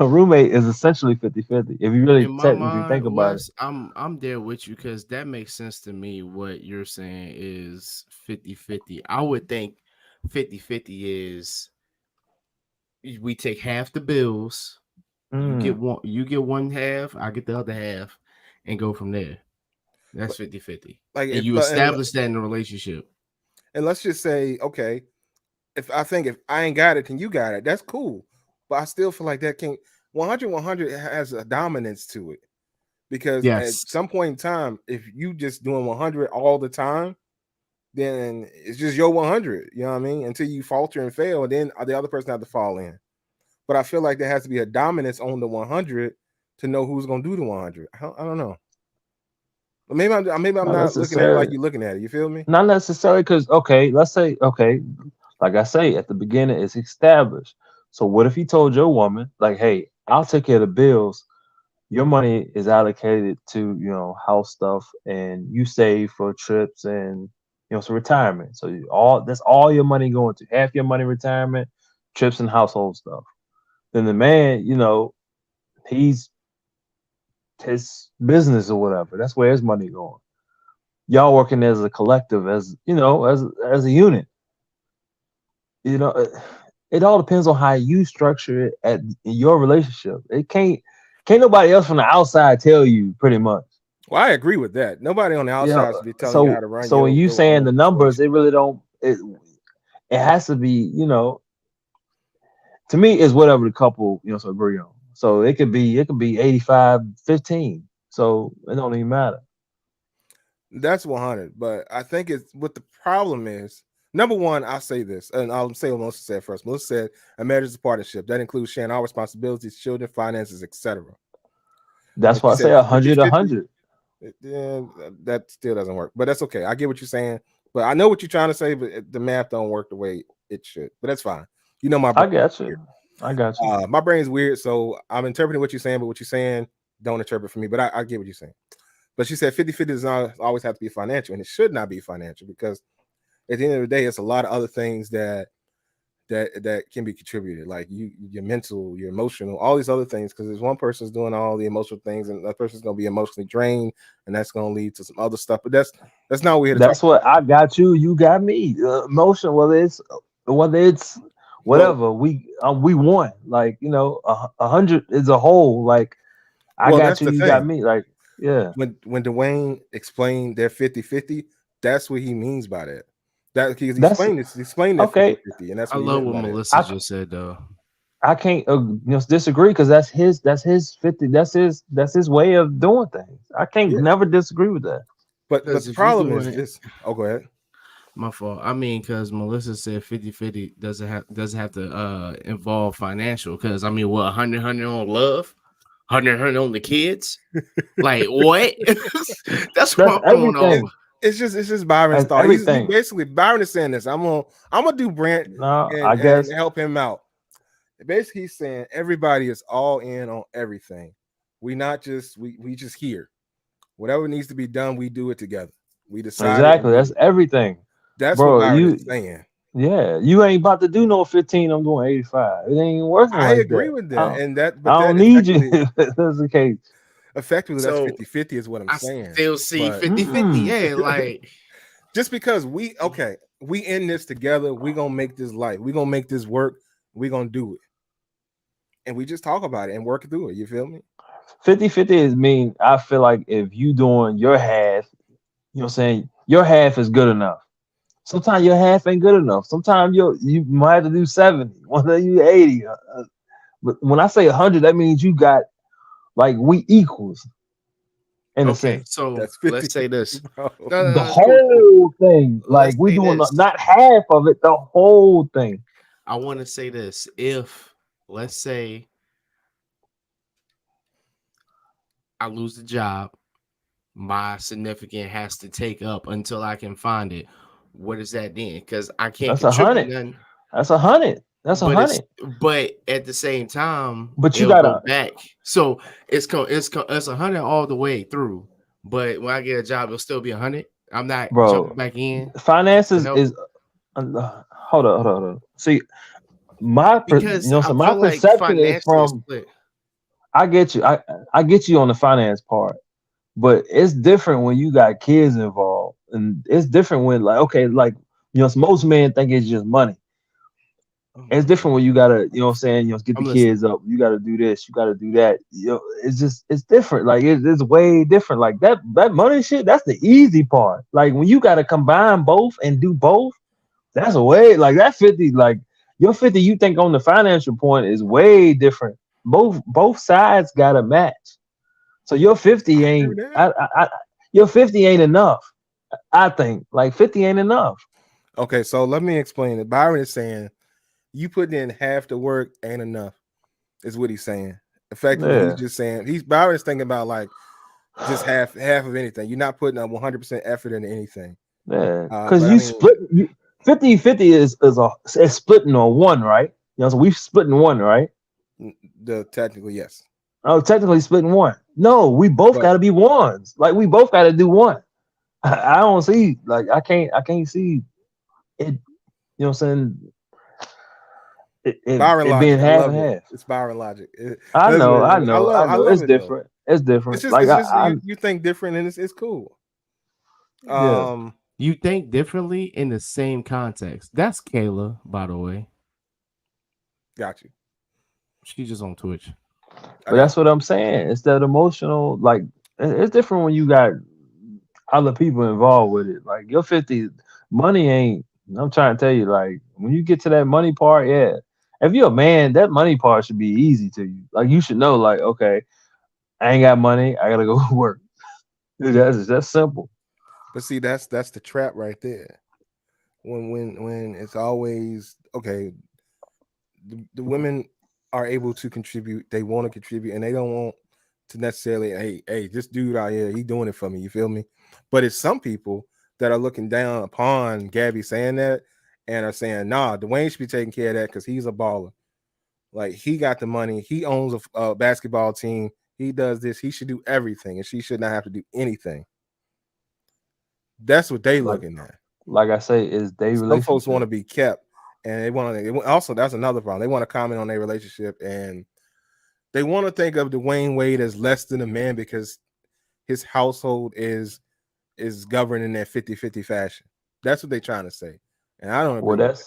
A roommate is essentially 50-50. If you really in my technically think mind, about it. Wes, I'm there with you because that makes sense to me. What you're saying is 50-50. I would think 50-50 is we take half the bills, Mm. you get one half, I get the other half, and go from there. That's 50-50. Like And if you but establish that in a relationship. and let's just say, okay, if I ain't got it and you got it, that's cool. But I still feel like that can't 100 has a dominance to it. Because at Yes. some point in time, if you just doing 100 all the time, then it's just your 100. You know what I mean? Until you falter and fail, and then the other person have to fall in. But I feel like there has to be a dominance on the 100 to know who's gonna do the 100. I don't know. Maybe I'm Not not looking at it like necessarily. you're looking at it. You feel me? Not necessarily because okay, let's say okay, like I say at the beginning, it's established. So what if he told your woman, like, hey, I'll take care of the bills. Your money is allocated to, house stuff and you save for trips and some retirement. So all that's all your money going to. Half your money retirement, trips and household stuff. Then the man, he's his business or whatever. That's where his money going. Y'all working as a collective, as a unit. You know, it all depends on how you structure it in your relationship. It can't nobody else from the outside tell you pretty much. Well, I agree with that. Nobody on the outside should be telling you how So to run so when you your saying own the numbers, situation. it really don't. it has to be, to me, is whatever the couple, so agree on. So it could be 85-15. So it don't even matter. That's 100. But I think it's what the problem is. Number one, I'll say this, and I'll say what Melissa said first. Melissa said a marriage is a partnership that includes sharing all responsibilities, children, finances, etc. That's And she why I said say 100, 50-50. 100. Yeah, that still doesn't work, but that's okay. I get what you're saying, but I know what you're trying to say, but the math don't work the way it should. But that's fine. You know my I brain got is weird. you. I got you. My brain's weird, so I'm interpreting what you're saying, but what you're saying don't interpret for me. But I get what you're saying. But she said 50-50 does not always have to be financial, and it should not be financial because at the end of the day, it's a lot of other things that can be contributed, like your mental, your emotional, all these other things. Because there's one person's doing all the emotional things, and that person's gonna be emotionally drained, and that's gonna lead to some other stuff. But that's not what we're here to talk That's what I got you. You got me. Emotion, whether it's about. whatever we won. Like 100 is a whole. Like I Well, got that's you. the You got thing. me. Like yeah. When Dwayne explained their 50-50, that's what he means by that. That because That's he explained that okay. 50-50, and that's I what he love meant what by that. Melissa I just said though. I can't disagree because that's his 50. That's his way of doing things. I can't Yeah, never disagree with that. but Because the if you problem doing is it, this. Oh, go ahead. my fault. I mean, because Melissa said 50-50 doesn't have to involve financial. Because I mean, what 100 on love, 100 on the kids. Like what? That's That's what I'm going It, off. everything. it's just Byron's That's thought. He everything. basically Byron is saying this. I'm gonna do Brent No, I and guess help him out. Basically, he's saying everybody is all in on everything. We just here. Whatever needs to be done, we do it together. We decide it and exactly. do That's it. everything, That's what bro. Byron is saying. You ain't about to do no 15. I'm doing 85. It ain't working I like agree that. with I that, don't, and that, I but that don't need you. effectively, If that's the case. effectively, that's So 50-50 is what I'm I saying. still see But 50-50. Mm-mm. Yeah, like just because we in this together, we gonna make this life, we gonna make this work, we gonna do it, and we just talk about it and work through it. You feel me? 50-50 is mean. I feel like if you doing your half, what I'm saying, your half is good enough. Sometimes your half ain't good enough. Sometimes you might have to do 70. One of you 80. But when I say 100, that means you got like we equals in a okay. sense. So That's let's 50, say this. bro. No, no, The no, it's cool, it's cool. whole thing, like Let's we say doing this. not half of it, the whole thing. I want to say this. If let's say I lose the job, my significant has to take up until I can find it. What is that then? Because I can't That's a contribute hundred. nothing. That's a hundred. That's a But it's hundred. but at the same time, But you it'll go gotta, back. So it's 100 all the way through. But when I get a job, it'll still be 100. I'm not bro. jumping back in to Finances help is hold on. See, because I so my feel like perception is financially is from. split. I get you. I get you on the finance part, but it's different when you got kids involved, and it's different when like okay, like most men think it's just money. Oh my It's different god, when you gotta, get the I'm listening. kids up. You gotta do this. You gotta do that. It's different. Like it's way different. Like that money shit. That's the easy part. Like when you gotta combine both and do both. That's a way like that 50. Like your 50, you think on the financial point is way different. Both sides gotta match. So your 50 I agree with ain't. that. Your 50 ain't enough. I think like 50 ain't enough. Okay, so let me explain it. Byron is saying you putting in half the work ain't enough. Is what he's saying. Effectively, he's Yeah. just saying Byron is thinking about like just half of anything. You're not putting a 100% effort into anything. Yeah, because But I you mean, split 50-50 is splitting on one, right? So we splitting one, right? the technically yes, Oh, technically splitting one. No, we both but got to be ones. Like we both got to do one. I don't see like I can't see it. What I'm saying Byron it being logic. I half and love it. half. It's Byron logic. I know, I Listen, know, I I know. love It's it though. different. It's It's different. just Like it's just I you think different and it's cool. yeah. You think differently in the same context. That's Kayla, by the way. Got you. She's just on Twitch. I But got that's what I'm saying. It's that emotional. Like it's different when you got other people involved with it. Like your 50 money ain't. I'm trying to tell you, like, when you get to that money part, yeah. If you're a man, that money part should be easy to you. Like, you should know, like, okay, I ain't got money, I gotta go work. That's simple. But see, that's the trap right there. When it's always okay, the women are able to contribute. They want to contribute, and they don't want to necessarily, hey, this dude out here, he doing it for me. You feel me? But it's some people that are looking down upon Gabby saying that and are saying, nah, Dwayne should be taking care of that because he's a baller. Like he got the money. He owns a basketball team. He does this. He should do everything, and she should not have to do anything. That's what they Like, looking at. like I say, it's their Some folks want relationship. to be kept, and they want to. Also, that's another problem. They want to comment on their relationship, and they want to think of Dwayne Wade as less than a man because his household is governed in that 50-50 fashion. That's what they're trying to say, and I don't Well, agree with that.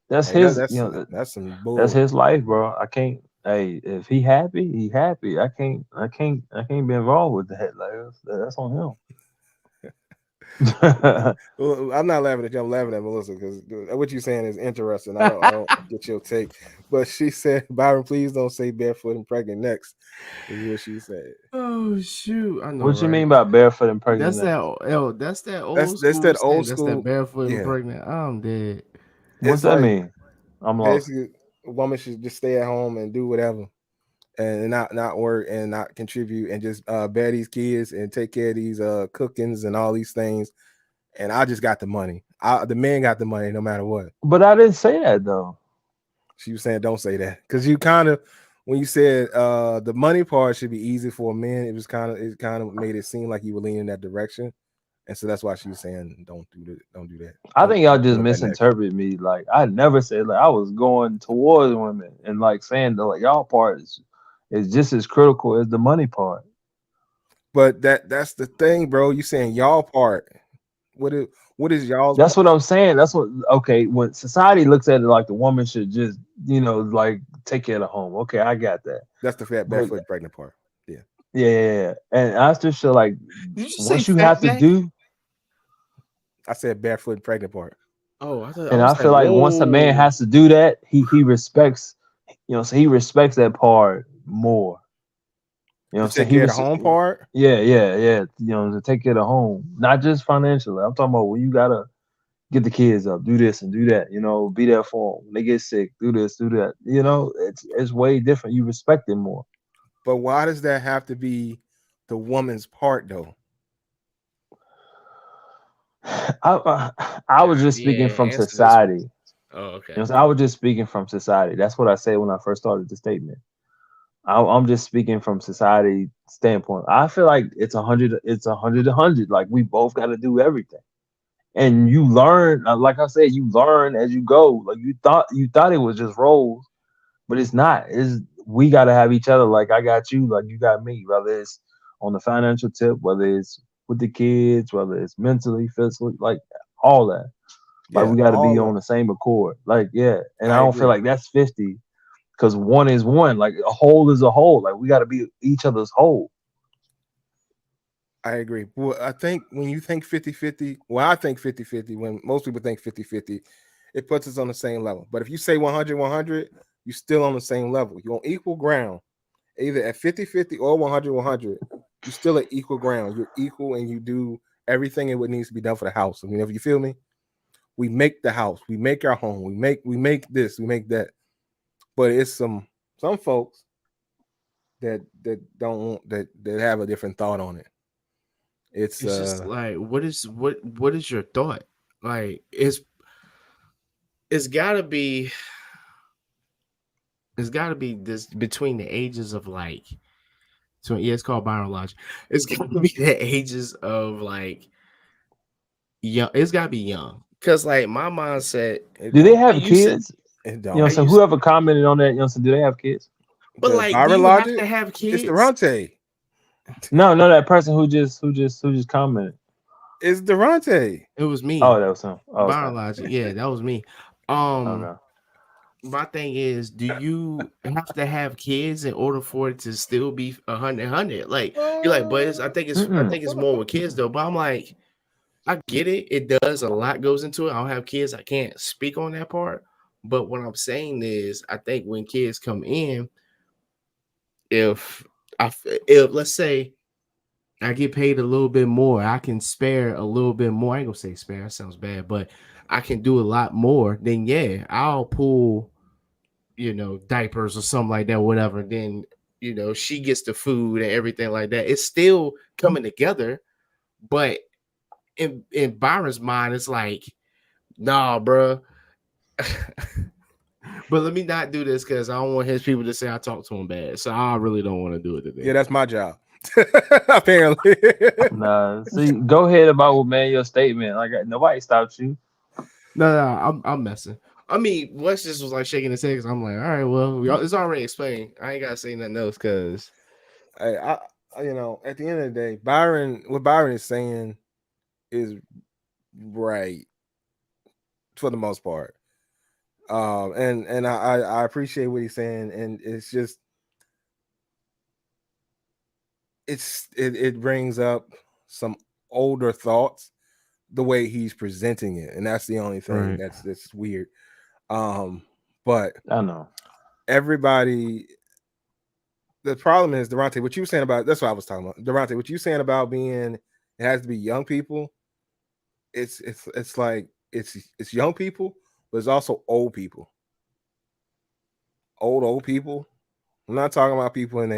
that's Like that, his, that's some that's bull. his life, bro. I can't. Hey, if he happy, he happy. I can't be involved with that. Like that's on him. Well, I'm not laughing at you. I'm laughing at Melissa because what you're saying is interesting. I don't get your take, but she said, "Byron, please don't say barefoot and pregnant next." Is what she said. Oh shoot, I know, What you mean right? by barefoot and pregnant That's that. next? That's that old That's school that saying. old That's that school. barefoot and Yeah, pregnant. I'm dead. What's it's that like mean? I'm lost. basically a woman should just stay at home and do whatever and not work and not contribute and just bear these kids and take care of these cookings and all these things. And I just got the money. The man got the money no matter what. But I didn't say that though. She was saying don't say that because you kind of when you said the money part should be easy for a man, it kind of made it seem like you were leaning that direction. And so that's why she was saying don't do that. I think y'all Don't just deal with that next. misinterpret me. Like I never said like I was going towards women and like saying that like y'all part is just as critical as the money part. But that's the thing, bro. You saying y'all part. What is what is y'all's That's part? what I'm saying. That's what okay. When society looks at it like the woman should just like take care of the home. Okay, I got that. That's the fat But barefoot pregnant part. Yeah. yeah, yeah, yeah. And I still feel like Did you say once you have fat to back? do, I said barefoot pregnant part. Oh, I thought I and I was like, feel like once a man whoa. has to do that, he respects, so he respects that part more. You know what To I'm saying? take care of the home part. Yeah, yeah, yeah. To take care of the home, not just financially. I'm talking about when you gotta get the kids up, do this and do that. Be there for them when they get sick. Do this, do that. It's way different. You respect them more. But why does that have to be the woman's part though? I was just speaking Yeah, from answer this one. society. Oh, okay. I was just speaking from society. That's what I said when I first started the statement. I'm just speaking from society standpoint. I feel like it's 100. It's 100 to 100. Like we both got to do everything, and you learn. Like I said, you learn as you go. Like you thought it was just roles, but it's not. It's we got to have each other. Like I got you. Like you got me. Whether it's on the financial tip, whether it's with the kids, whether it's mentally, physically, like all that. Like Yeah, we got to be all of on it. the same accord. Like yeah, and I I don't feel agree. like that's 50 because one is one. Like a whole is a whole. Like we got to be each other's whole. I agree. Well, I think when you think 50-50, well, I think 50-50, when most people think 50-50, it puts us on the same level. But if you say 100-100, you're still on the same level. You're on equal ground. Either at 50-50 or 100-100, you're still at equal ground. You're equal and you do everything it would needs to be done for the house. I mean, if you feel me, we make the house, we make our home, we make this, we make that. But it's some folks that don't that have a different thought on it. It's It's just like, what is your thought? Like, it's gotta be it's gotta be this between the ages of like, so yeah, it's called biology. It's gotta be the ages of like young. It's gotta be young, cause like my mindset, it Do they don't. I have used to, kids? It I don't. So used, whoever commented on that, so do they have kids? but The like, do Byron you have to logic, have it's kids? Durante. No, no, that person who just commented. It's Durante. It was Oh, me, that was him. Oh, okay, biology. Yeah, that was me. Um, okay. my thing is, do you have to have kids in order for it to still be 100? Like you're like, but I think it's Mm-mm. more with kids though. But I'm like, I get it. It does a lot goes into it. I don't have kids. I can't speak on that part. But what I'm saying is, I think when kids come in, if if let's say I get paid a little bit more, I can spare a little bit more. I ain't gonna say spare. That sounds bad, but I can do a lot more. Then yeah, I'll pull, diapers or something like that, whatever. Then she gets the food and everything like that. It's still coming together, but in Byron's mind, it's like, nah, bro. But let me not do this because I don't want his people to say I talk to him bad. So I really don't want to do it today. Yeah, that's my job. Apparently. Nah, see, go ahead about man your statement. Like nobody stopped you. No, I'm messing. I mean, Wes just was like shaking his head because I'm like, all right, well, it's already explained. I ain't gotta say nothing else because I at the end of the day, what Byron is saying is right for the most part. And I appreciate what he's saying, and it's just it brings up some older thoughts the way he's presenting it, and that's the only thing that's weird. But I know everybody. The problem is, Durante, what you were saying about that's what I was talking about. Durante, what you saying about being it has to be young people. It's like it's young people, but it's also old people. Old people. I'm not talking about people in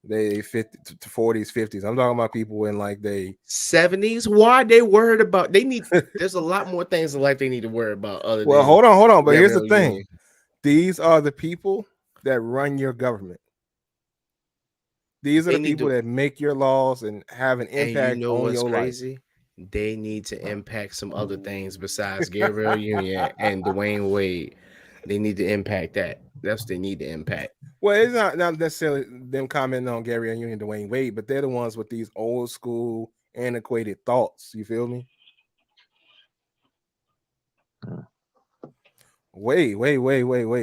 they 50 to 40s, 50s. I'm talking about people in like they 70s. Why they worried about? There's a lot more things in life they need to worry about other well, than hold on. But here's the Gabrielle thing: Union. these are the people that run your government. These are They the need people to, that make your laws and have an and you impact know on what's your life. crazy? They need to impact some other things besides Gabrielle Union and Dwayne Wade. They need to impact that. That's what they need to impact. Well, it's not necessarily them commenting on Gary and Union, Dwayne Wade, but they're the ones with these old school, antiquated thoughts. You feel me? Wait.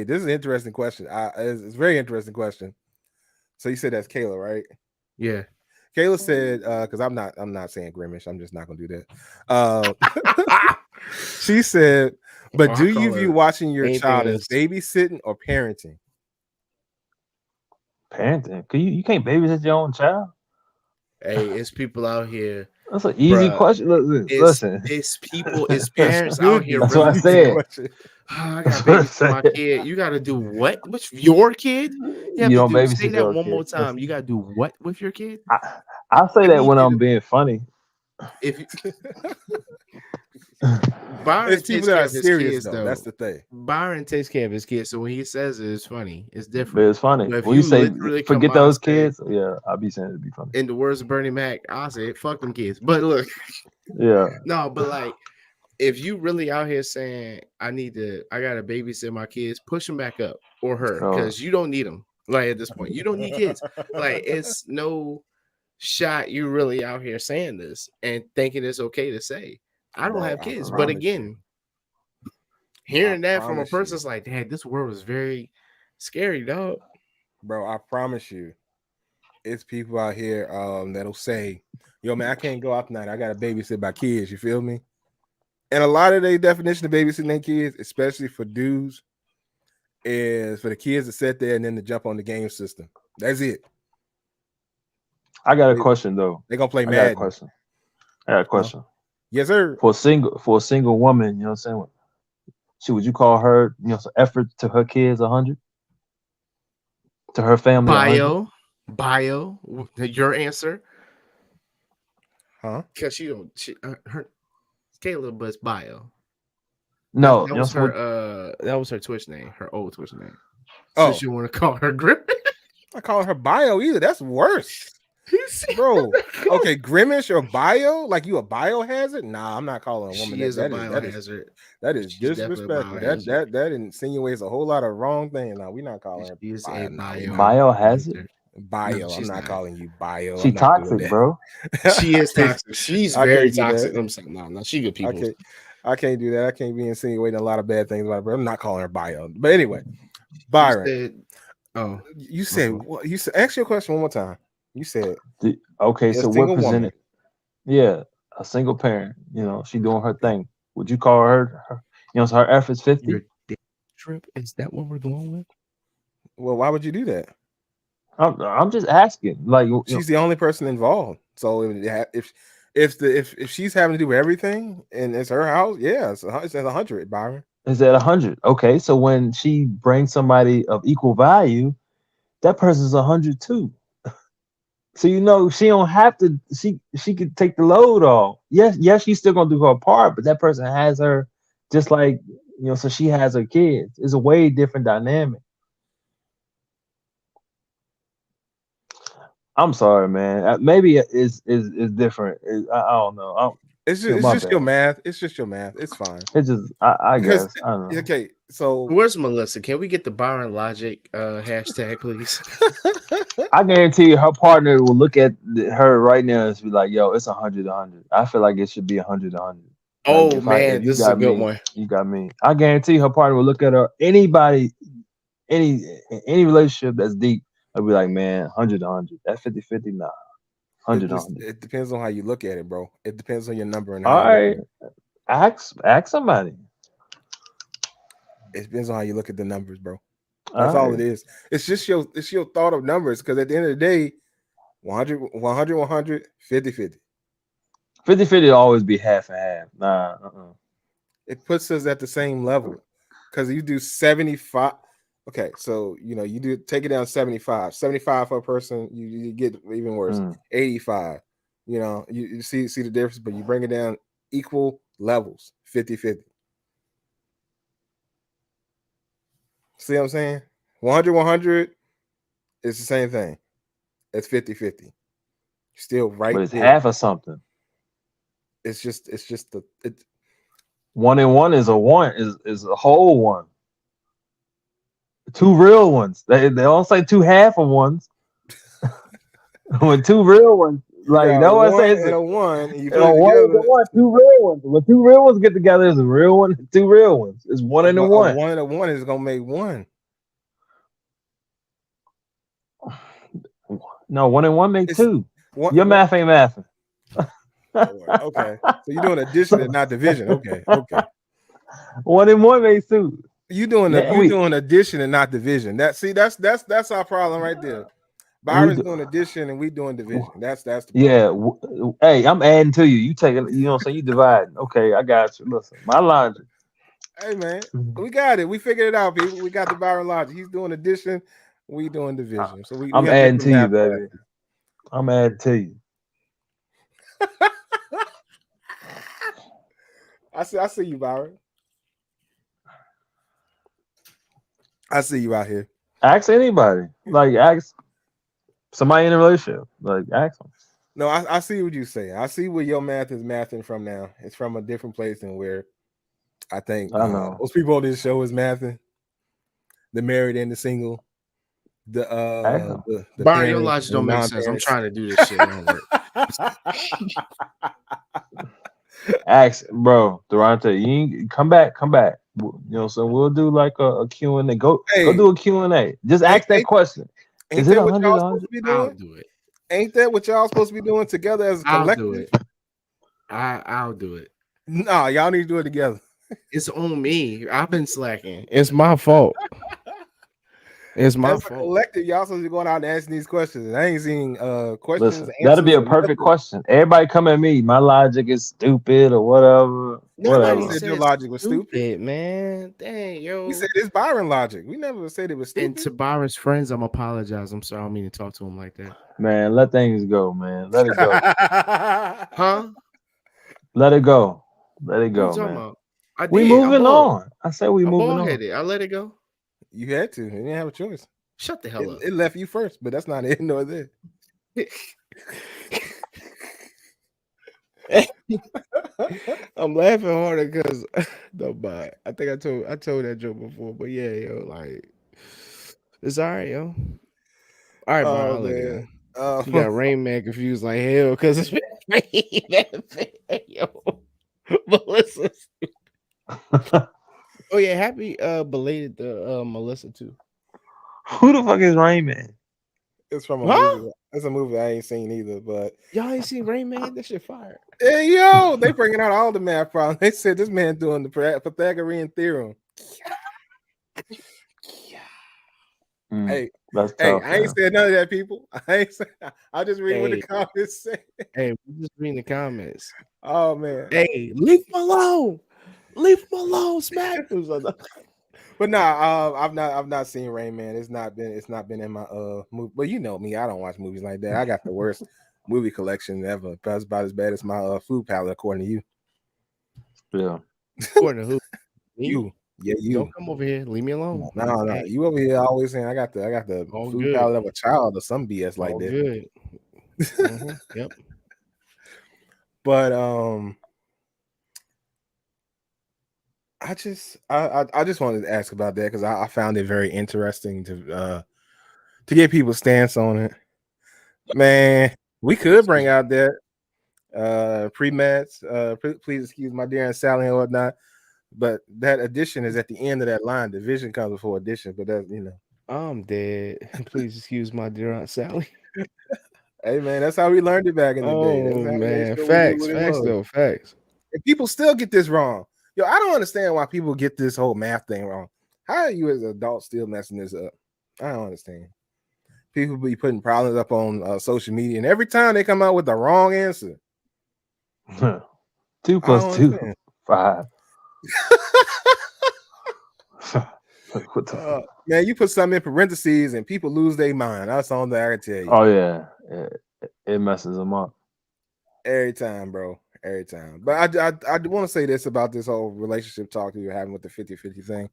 This is an interesting question. It's a very interesting question. So you said that's Kayla, right? Yeah. Kayla said, because I'm not saying Grimish. I'm just not gonna do that. She said, but do you view watching your child as babysitting or parenting? parenting. You can't babysit your own child? Hey, it's people out here. That's an easy question. Listen, It's people, it's parents out here. That's what I said. I got babysit my kid. You got to do what with your kid? You have You to don't do. Say babysit that your one more kid. time. You got to do what with your kid? I say that when I'm being funny. If you, Byron It's people takes that care are of his serious kids, though. though. That's the thing. Byron takes care of his kids, so when he says it's funny, it's But different. it's funny. But if When you say literally come forget by and those say, kids, yeah, I'll be saying it'd be funny. in the words of Bernie Mac, I'll say, fuck them kids. But look, Yeah, no, but like, if you really out here saying I gotta babysit my kids, push them back up or her because you don't need them. Like at this point, you don't need kids. Like it's no shot you really out here saying this and thinking it's okay to say I don't have kids. But again, hearing that from a person, it's like, Dad, this world is very scary, dog. Bro, I promise you, it's people out here that'll say, yo, man, I can't go out tonight. I got to babysit my kids. You feel me? And a lot of their definition of babysitting their kids, especially for dudes, is for the kids to sit there and then to jump on the game system. That's it. I got a question though. They're gonna play Madden. I got a question. Yes, sir. For a single woman, you know what I'm saying? Would you call her, some effort to her kids 100? To her family 100? Bio, your answer? Huh? Because her Caleb, but it's bio. No, that was her Twitch name, her old Twitch name. So you want to call her Grip? I call her bio either. That's worse. Bro, okay, Grimish or bio? Like you a biohazard? Nah, I'm not calling a woman she is a biohazard. That is disrespectful. That insinuates a whole lot of wrong things. Now we're not calling her a biohazard. Bio. No, I'm not calling you bio. She toxic, bro. She is toxic. She's very toxic. I'm saying, no, she good people. I can't do that. I can't be insinuating a lot of bad things about her, but I'm not calling her bio. But anyway, Byron. You said what? You said ask your question one more time. You said okay. So what presented? Yeah. a single parent, she doing her thing. Would you call so her efforts 50? Your day trip, is that what we're going with? Well, why would you do that? I'm just asking. Like, She's the only person involved. So if she's having to do everything and it's her house, yeah, it's at 100, Byron. is at 100. Okay, so when she brings somebody of equal value, that person's 100 too. So she don't have to. She could take the load off. Yes, she's still gonna do her part, but that person has her, just like so she has her kids. It's a way different dynamic. I'm sorry, man. Maybe it's different. I don't know. It's My just your bad. math. It's just your math. It's fine. It's just I Because guess I don't know. okay, so Where's Melissa? Can we get the Byron Logic hashtag, please? I guarantee you, her partner will look at her right now and be like, "Yo, it's 100, 100. I feel like it should be 100, 100. Like Oh if man, you this is a got good me, one. you got me. I guarantee her partner will look at her. Anybody, any relationship that's deep, I'll be like, man, 100, 100. That 50-50, nah, 100, 100. it depends on how you look at it, bro. It depends on your number and how All you look right, at it. ask somebody. It depends on how you look at the numbers, bro. That's All all it right, is. It's your thought of numbers. Because at the end of the day, 100, 100, 100, 50, 50. 50-50 will always be half and half. Nah, It puts us at the same level. Because you do 75. Okay, so you do take it down 75. 75 for a person, you get even worse. 85. You see the difference, but you bring it down equal levels, 50, 50. See what I'm saying? 100, 100 is the same thing. It's 50, 50. Still right but it's there. half of something. It's just the it. 1 and 1 is a one is a whole one. Two real ones. They don't say two half of ones. When two real ones, You like got a no one one says and it. a one, and you put A it one is a together. one. Two real ones. When two real ones get together, it's a real one. Two real ones. It's one and a But a one. one and a one is gonna make one. No, 1 and 1 make It's two. one. Your math ain't mathing. Lord. Okay, so you're doing addition So and not division. Okay. 1 and 1 makes two. You doing Yeah, you doing addition and not division. That's our problem right there. we Byron's do. doing addition and we doing division. That's the problem. Yeah. Hey, I'm adding to you. You taking. You know what I'm saying? You dividing. Okay, I got you. Listen, my logic. Hey man, we got it. We figured it out, people. We got the Byron logic. He's doing addition, we doing division. So we I'm have adding to different you, math baby. classes. I'm adding to you. I see you, Byron. I see you out here. Ask anybody. Like ask somebody in a relationship. Like ask them. No, I see what you say. I see where your math is mathing from now. It's from a different place than where I think I know. most people on this show is mathing. The married and the single, Ask them. the Byron, your parents logic and the don't make sense. I'm non-parents. trying to do this shit. It don't work. Ask, bro, Durante, you ain't, come back. So we'll do like a Q&A. Go Hey, do a Q&A. Just ain't, ask that ain't, question. ain't Is it that what 100, y'all supposed 100? to be I'll doing? do it. Ain't that what y'all supposed to be doing together as a I'll do collective? it. I'll do it. Nah, y'all need to do it together. It's on me. I've been slacking. It's my fault. It's my As a fault. collective, y'all supposed to be going out and asking these questions. And I ain't seeing questions, Listen, that'll be answers, a or perfect nothing. question. Everybody come at me. My logic is stupid or whatever. Nobody Nobody Whatever. said your said logic was stupid. stupid, man. Dang, yo. We said it's Byron logic. We never said it was And stupid. to Byron's friends, I'm apologize. I'm sorry. I don't mean to talk to him like that. Man, let things go, man. Let it go. Huh? Let it go. Let it What are you go, talking man. about? I We did. moving on. I said we I'm moving bald on. headed. I let it go. You had to. You didn't have a choice. Shut the hell up. It left you first, but that's not it nor there. I'm laughing harder because nobody. I think I told that joke before, but yeah, yo, like it's all right, yo. All right, Byron, Oh I'll let it go. man. You got Rain Man confused like hell because it's yo. Melissa. Oh yeah, happy belated to Melissa too. Who the fuck is Rain Man? It's from a Huh? movie. That's a movie I ain't seen either. But Y'all ain't seen Rain Man? That shit fire. hey, yo, they bringing out all the math problems. They said this man doing the Pythagorean theorem. Hey, That's hey, tough, I ain't man. said none of that, people. I ain't say, I just read what the Hey, comments say. hey, we just reading the comments. Oh man. Hey, leave him alone. Leave him alone, Smack. But nah, I've not seen Rain Man. It's not been in my movie. But you know me, I don't watch movies like that. I got the worst movie collection ever. That's about as bad as my food palette, according to you. Yeah. According to who? Me? You, yeah, Don't you. come over here. Leave me alone. No. Hey, You over here always saying I got the all food good. palette of a child or some BS like All that. good. Yep. But I just wanted to ask about that because I found it very interesting to get people's stance on it. Man, we could bring out that pre-meds. Please excuse my dear Aunt Sally and whatnot. But that addition is at the end of that line. Division comes before addition, but that's I'm dead. Please excuse my dear Aunt Sally. hey man, that's how we learned it back in the day. That's Oh how we made man, sure we knew facts, what it facts was. though, facts. And people still get this wrong. Yo, I don't understand why people get this whole math thing wrong. How are you as an adult still messing this up? I don't understand. People be putting problems up on social media, and every time they come out with the wrong answer, 2 I plus don't 2, understand. 5. What the fuck? Man, you put something in parentheses, and people lose their mind. That's all that I can tell you. Oh yeah, it messes them up. Every time, bro. Every time. But I want to say this about this whole relationship talk that you're having with the 50-50 thing.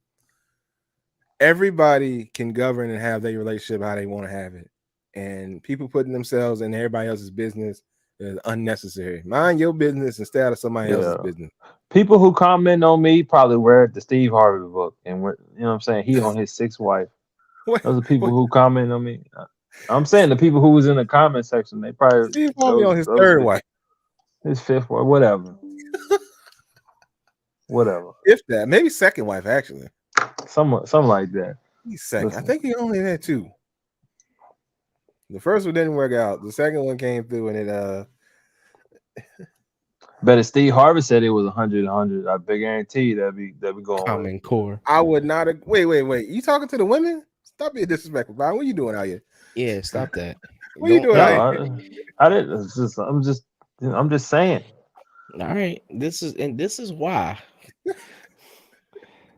Everybody can govern and have their relationship how they want to have it. And people putting themselves in everybody else's business is unnecessary. Mind your business instead of somebody else's Yeah. business. People who comment on me probably read the Steve Harvey book, and you know what I'm saying, he on his sixth wife. Wait, Those are people wait, who comment on me. I'm saying the people who was in the comment section, they probably Steve Harvey on his those third people, wife. his fifth wife, whatever, If that, maybe second wife, actually. something like that. He's second. I Listen, think he only had two. The first one didn't work out. The second one came through and it but if Steve Harvey said it was 100, 100, I big guarantee that be going with it. Common core. I would not wait. You talking to the women? Stop being disrespectful, Brian. What you doing out here? Yeah, stop that. What you Don't. doing out Hey, here? No, I didn't. I'm just saying. all right. This is why.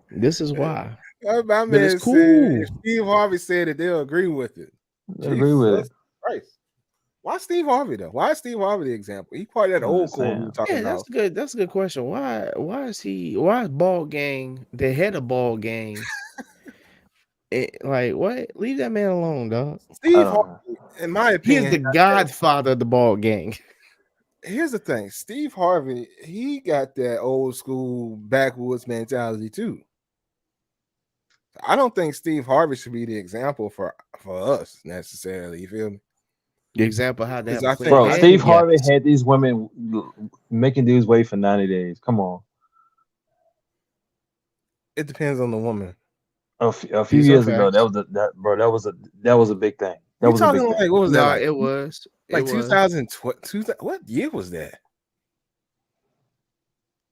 This is why. My But it's man said cool. if Steve Harvey said it, they'll agree with it. I agree with Jesus it. Christ. Why Steve Harvey though? Why is Steve Harvey the example? He part of that I'm old just core we saying. were talking Yeah, about. that's a good question. Why is Ball Gang the head of Ball Gang? Like what? Leave that man alone, dog. I Steve don't know. Harvey, in my He is opinion, the godfather of the Ball Gang. here's the thing. Steve Harvey, he got that old school backwoods mentality too. I don't think Steve Harvey should be the example for us necessarily. You feel me? The example how to Because have a I clean think Bro, I head. Steve think Yes. Harvey had these women making dudes wait for 90 days. Come on. it depends on the woman. A few These are years ago, facts. that was a big thing. That You was a talking big thing. like what was that No, like? it was. It Like was 2012? What year was that?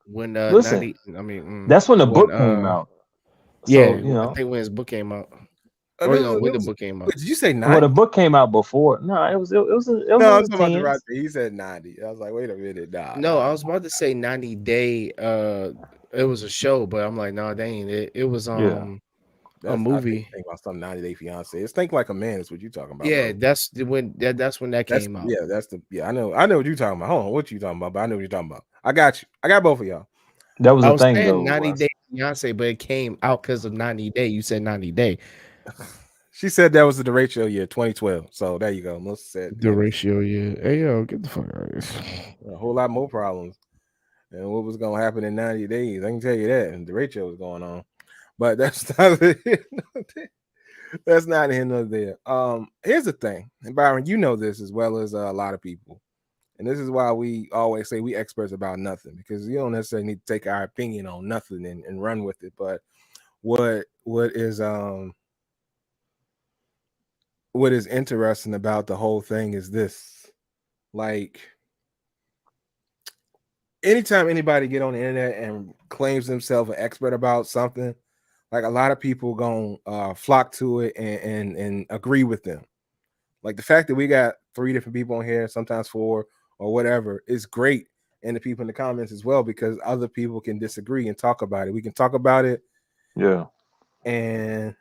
when Listen, 90. I mean, that's when the when book came out. So, yeah, you I know, think when his book came out, It or was, no, when it the was, book came wait, out. did you say well, 90? the book came out before. No, it was No, I in was the talking about the right tens. thing. He said 90. I was like, wait a minute. No, Nah. I was about to say 90 Day. It was a show, but I'm like, no, that ain't it. It was Yeah. a I think movie. think about some 90 Day Fiance. It's Think Like a Man is what you talking about, Yeah, bro. that's when that came out. I know what you're talking about. Hold on, what you talking about? But I know what you're talking about. I got you. I got both of y'all. That was I a was thing saying though, 90 Wes. Day Fiance, but it came out because of 90 Day. You said 90 Day. She said that was the ratio year 2012. So there you go. Melissa said The ratio, yeah. Hey yo, get the fuck out of here. a whole lot more problems. And what was gonna happen in 90 days? I can tell you that. And the ratio was going on. But that's not that's not here nor there. Here's the thing, and Byron, you know this as well as a lot of people. And this is why we always say we experts about nothing, because you don't necessarily need to take our opinion on nothing and run with it. But what is what is interesting about the whole thing is this. Like, anytime anybody get on the internet and claims themselves an expert about something, like a lot of people gonna flock to it and agree with them. Like the fact that we got 3 different people on here, sometimes 4 or whatever, is great. And the people in the comments as well, because other people can disagree and talk about it. We can talk about it, Yeah. and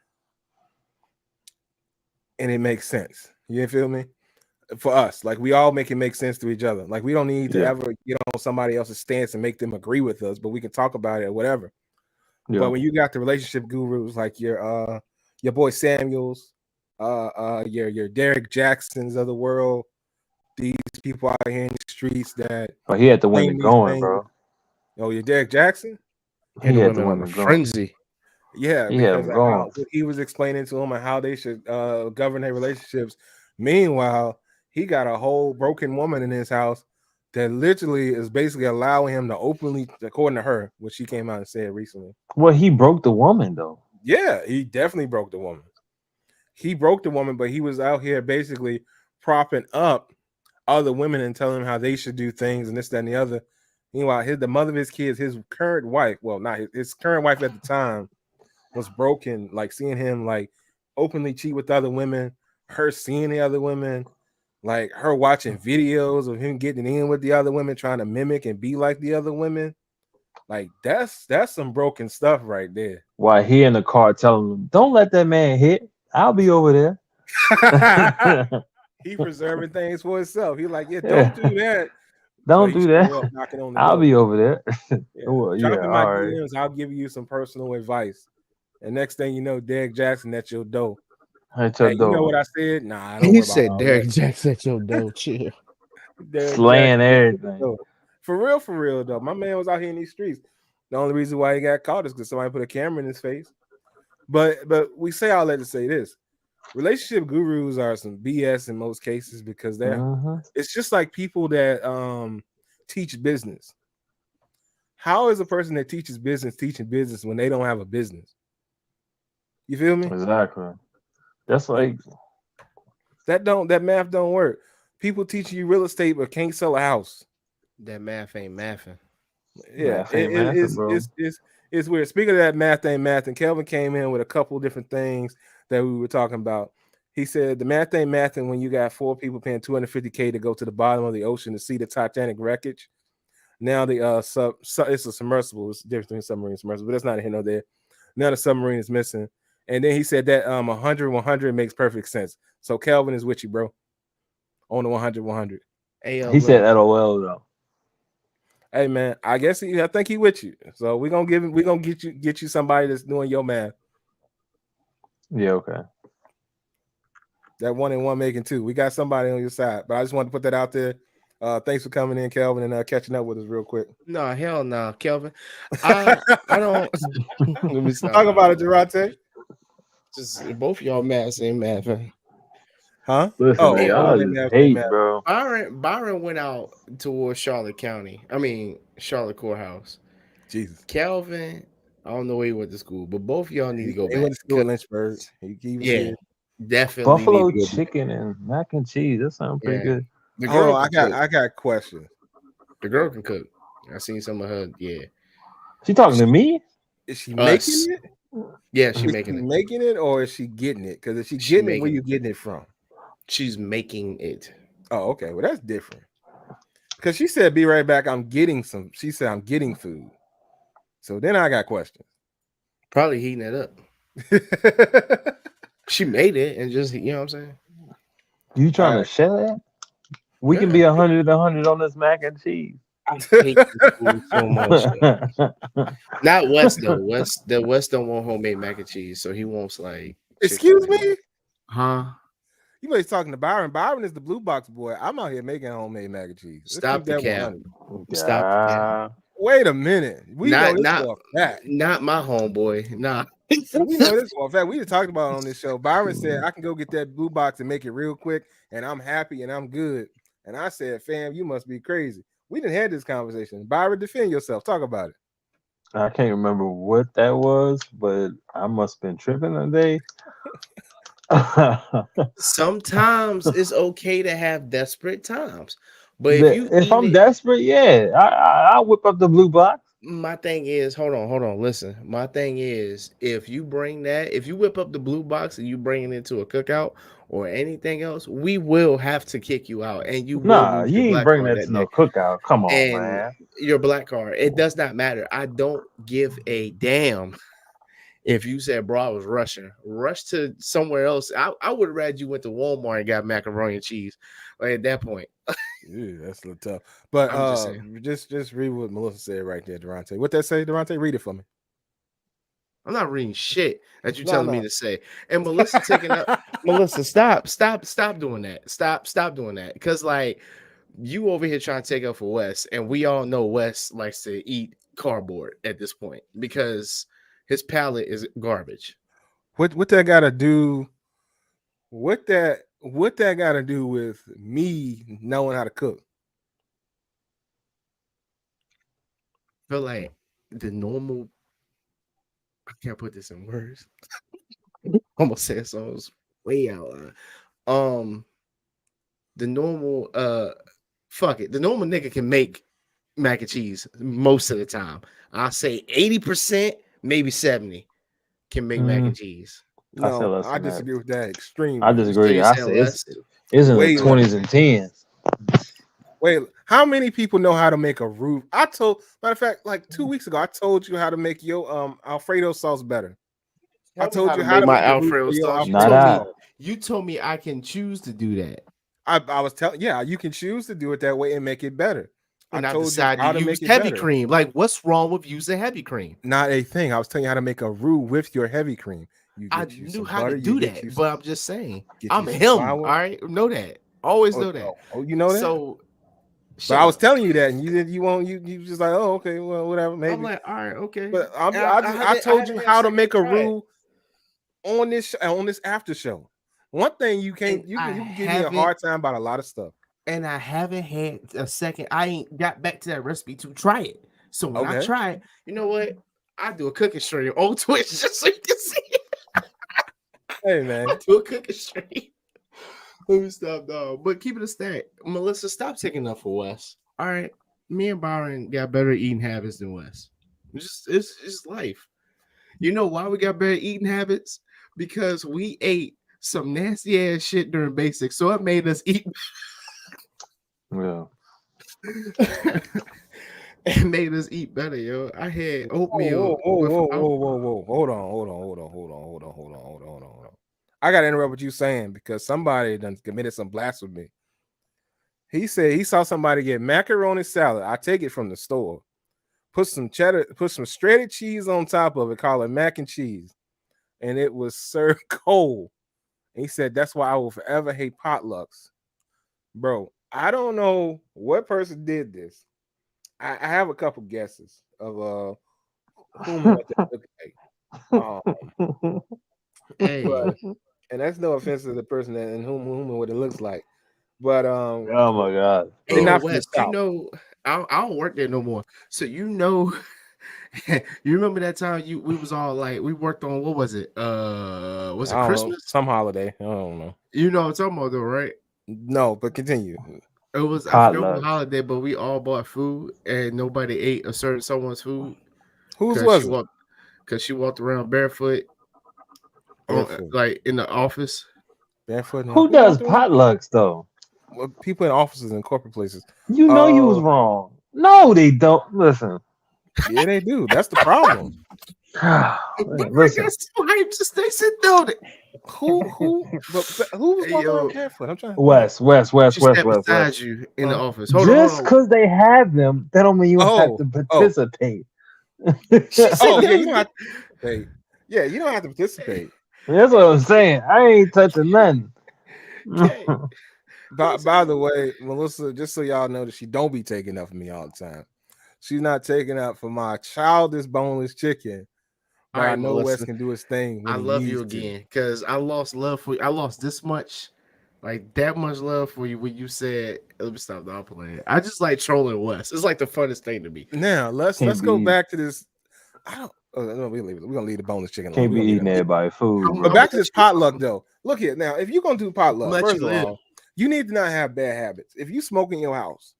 it makes sense. You feel me? For us, like we all make it make sense to each other. Like we don't need to Yeah. ever get on somebody else's stance and make them agree with us, but we can talk about it or whatever. But Yeah. when you got the relationship gurus like your boy Samuels, your Derek Jacksons of the world, these people out here in the streets that But he had the claim women these going, things. bro. Oh, your Derek Jackson? Hit He the had the women on a women going. frenzy. Yeah, He had because them of going. how what he was explaining to them and how they should govern their relationships. Meanwhile, he got a whole broken woman in his house that literally is basically allowing him to openly, according to her, what she came out and said recently. Well, he broke the woman though. Yeah, he definitely broke the woman. He broke the woman, but he was out here basically propping up other women and telling them how they should do things and this, that, and the other. Meanwhile, the mother of his kids, his current wife, well, not his current wife at the time, was broken. Like seeing him like openly cheat with other women, her seeing the other women, like her watching videos of him getting in with the other women, trying to mimic and be like the other women. Like that's some broken stuff right there. While he in the car telling him, "Don't let that man hit. I'll be over there." He preserving things for himself. He like, yeah, don't do Yeah. that. But Don't he do show up that. knocking on the I'll door. be over there. Yeah, Well, drop yeah. in my All right. DMs. I'll give you some personal advice. And next thing you know, Derek Jackson at your door. At your Hey, you know what door, I said? Nah, don't He worry about said all that. Derek Jackson at your door. Chill. Derek slaying Jackson at your everything. door. For real though. My man was out here in these streets. The only reason why he got caught is because somebody put a camera in his face. But we say all that to say this. Relationship gurus are some BS in most cases because Hmm. it's just like people that teach business. How is a person that teaches business teaching business when they don't have a business? You feel me? Exactly. That's Like like, that math don't work. People teach you real estate but can't sell a house. That math ain't mathing. Yeah, math ain't math, bro. it's weird. Speaking of that math ain't math, and Kelvin came in with a couple of different things that we were talking about. He said the math ain't math, and when you got 4 people paying 250K to go to the bottom of the ocean to see the Titanic wreckage. Now the it's a submersible. It's different between submarine and submersible, but that's not here nor there. Now the submarine is missing. And then he said that 100 makes perfect sense. So Kelvin is with you, bro. On the 100. Hey, He said look. LOL though. Hey man, I think he with you. So we're gonna get you somebody that's doing your math. Yeah. Okay. That 1 and 1 making 2. We got somebody on your side. But I just wanted to put that out there. Thanks for coming in, Kelvin, and catching up with us real quick. No, hell no, Kelvin. I don't. Let me stop. Talk about it, Durante. Just both y'all math ain't mathing. Huh? Listen, Oh, man, Hey, oh, y'all they just math, they hate, math. bro. Byron went out towards Charlotte County. I mean Charlotte Courthouse. Jesus. Kelvin, I don't know where he went to school, but both of y'all need to go He back. went to school in Lynchburg. He was Yeah, here. definitely need Buffalo to go back. chicken and mac and cheese. That sounds pretty Yeah, good. the Hold girl on, can cook. I got questions. The girl can cook. I seen some of her. Yeah, She talking to me? Is she making us. it? Yeah, she Is she making it. making it or is she getting it? Because if she She getting it, where making you it. getting it from? She's making it. Oh, okay. Well, that's different. Because she said, "Be right back. I'm getting some." She said, "I'm getting food." So then I got questions. Probably heating it up. She made it and just you know what I'm saying. You All trying to share that? We can Yeah, be 100 on this mac and cheese. I hate this food so much. Not West though. West don't want homemade mac and cheese, so he wants like Excuse Chick-fil-A. me. Huh? You may be talking to Byron. Byron is the blue box boy. I'm out here making homemade mac and cheese. Let's keep Stop the that cap. 100. Stop the cap. Yeah. Wait a minute. We know Not this not for a fact. not my homeboy. Nah. We know this for a fact. We just talked about it on this show. Byron said, I can go get that blue box and make it real quick, and I'm happy and I'm good. And I said, fam, you must be crazy. We didn't have this conversation. Byron, defend yourself. Talk about it. I can't remember what that was, but I must have been tripping that day. Sometimes it's okay to have desperate times, but if you If eat I'm it, desperate, yeah, I'll whip up the blue box. my thing is, hold on, listen. My thing is, if you bring that, if you whip up the blue box and you bring it into a cookout or anything else, we will have to kick you out, and you will Nah, lose you your ain't black bringing card that to that no day. cookout. Come on, And man. your black card, it does not matter. I don't give a damn if you said, bro, I was rushing, rush to somewhere else. I would have rather you went to Walmart and got macaroni and cheese. Like at that point, Yeah, that's a little tough. But I'm just saying. just read what Melissa said right there, Durante. What that say, Durante? Read it for me. I'm not reading shit that you No, telling me no. to say. And Melissa taking up Melissa, stop doing that. Stop doing that. Because like you over here trying to take up for Wes, and we all know Wes likes to eat cardboard at this point because his palate is garbage. What that got to do? What that got to do with me knowing how to cook? Feel like the normal. I can't put this in words. Almost said something way out loud. Um, the normal fuck it. The normal nigga can make mac and cheese most of the time. I'll say 80%, maybe 70 can make mac and Mm, cheese. I say No, less I than that. disagree with that I extremely. So disagree. you I saying say less? it's in the Way less. 20s and tens. Wait, how many people know how to make a roof? Matter of fact, like 2 weeks ago, I told you how to make your Alfredo sauce better. I Tell me told how to you how make to my make the roof Alfredo for your sauce. Not Alfredo I. sauce. You told me I can choose to do that. I was telling, yeah, you can choose to do it that way and make it better. I And I told you decided to how to use make it heavy better. cream. Like, what's wrong with using heavy cream? Not a thing. I was telling you how to make a roux with your heavy cream. You I get you knew some how to butter. You do get that, you but I'm just saying, get you I'm some him. All flour. right, know that. Always Oh, know that. oh, oh, you know that. So But shut I was up. telling you that, and you did. You won't. You just like, oh, okay, well, whatever, I'm maybe. like, all right, okay. But And I I told you haven't had a how to second to make a try it, roux on this after show. One thing you and can't I you can give me a hard haven't, time about a lot of stuff. and I haven't had a second. I ain't got back to that recipe to try it. So when I Okay, try it, you know what? I do a cooking stream on Twitch just so you can see it. hey I man, do a cooking stream. Let me stop, dog. But keep it a stack. Melissa, stop taking up for Wes. All right. Me and Byron got better eating habits than Wes. It's just life. You know why we got better eating habits? Because we ate some nasty ass shit during basics. So it made us eat. Yeah. It made us eat better, yo. I had whoa, oatmeal whoa, whoa, with whoa, whoa, whoa, whoa, hold on. I gotta interrupt what you saying because somebody done committed some blasphemy. He said he saw somebody get macaroni salad. I take it from the store. Put some cheddar, put some shredded cheese on top of it, call it mac and cheese, and it was served cold. And he said that's why I will forever hate potlucks, bro. I don't know what person did this. I have a couple guesses of whom what that look like. hey, But and that's no offense to the person that and whom and what it looks like. But Oh my God. hey, they're yo, not from the Wes, you south. know, I don't work there no more. So you know, you remember that time we was all like we worked on what was it? Was I it don't know Christmas? some holiday. I don't know. You know what I'm talking about though, right? No, but continue. It was I forget what Potlucks. holiday, but we all bought food and nobody ate a certain someone's food Whose because was it? she walked around barefoot on Barefoot. like in the office. Barefoot now. Who Who does walked around? potlucks though? Well, people in offices and corporate places. You know you was Uh wrong. No, they don't. Listen. yeah, they do. That's the problem. But I Listen. got so hyped just they said no. Who was Hey walking yo, around barefoot? I'm trying to think. West, West, West, she West, stepped West, West. beside you in the Huh? office. Hold Just on. because they have them, that don't mean you have Oh, to oh, participate. She said oh, yeah, you that. don't have to participate. Yeah, you don't have to participate. That's what I'm saying. I ain't touching nothing. Okay. By the way, Melissa, just so y'all know that she don't be taking up for me all the time. She's not taking up for my childish boneless chicken, All but I right, know Wes Melissa. can do his thing when I he love you needs to. again because I lost love for you. I lost this much, like that much love for you when you said, "Let me stop the playing." I just like trolling Wes. It's like the funnest thing to me. Now let's Can't go be. back to this. I don't. Oh, no, we leave it. We're gonna leave the boneless chicken alone. Can't We're be gonna leave eating that alone. everybody food, I'm But bro. gonna back to let this you. potluck though. Look here now. If you're gonna do I'm gonna potluck, let first you of live. all, you need to not have bad habits. If you smoke in your house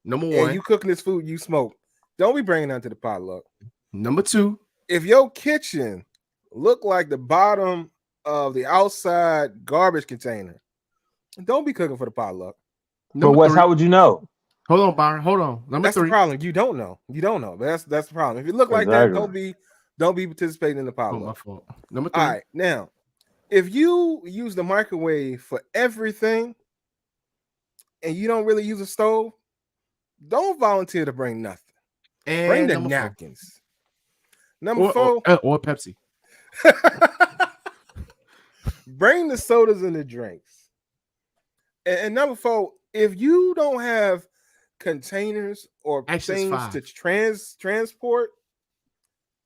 Number and one. you cooking this food you smoke, don't be bringing that to the potluck. Number two. If your kitchen look like the bottom of the outside garbage container, don't be cooking for the potluck. But Number Wes, three. how would you know? Hold on, Byron. Hold on. Number That's the three. problem. You don't know. You don't know. But that's the problem. If you look like that, Exactly. don't be participating in the Oh, my potluck. fault. Number All three. right. Now, if you use the microwave for everything and you don't really use a stove, don't volunteer to bring nothing. Bring And the number four. napkins. Number four, Or Pepsi. bring the sodas and the drinks. And number four, if you don't have containers or Actually, it's things to five. transport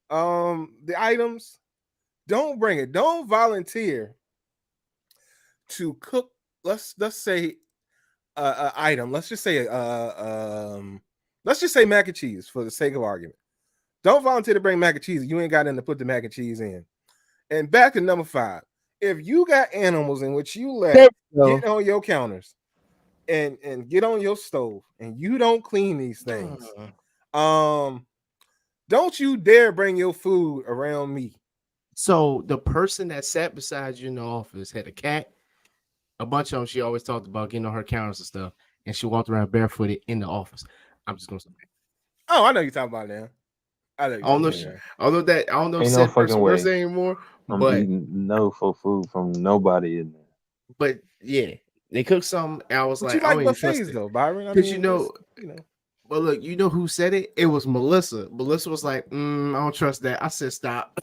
the items, don't bring it. Don't volunteer to cook. Let's say a item. Let's just say mac and cheese for the sake of argument. Don't volunteer to bring mac and cheese. You ain't got nothing to put the mac and cheese in. And back to number five. If you got animals in which you let get on your counters and get on your stove and you don't clean these things, don't you dare bring your food around me. So the person that sat beside you in the office had a cat. A bunch of them. She always talked about getting on her counters and stuff, and she walked around barefooted in the office. I'm just gonna say. Oh, I know you're talking about now. I know you're I don't talking know. about now. I don't know if Ain't no said person fucking works way. anymore. I'm But eating no for food from nobody in there. but yeah, they cooked something. And I was But you like, I like don't even trust buffets it though, Byron. I because mean, it's, you know. But look, you know who said it? It was Melissa. Melissa was like, I don't trust that. I said, stop.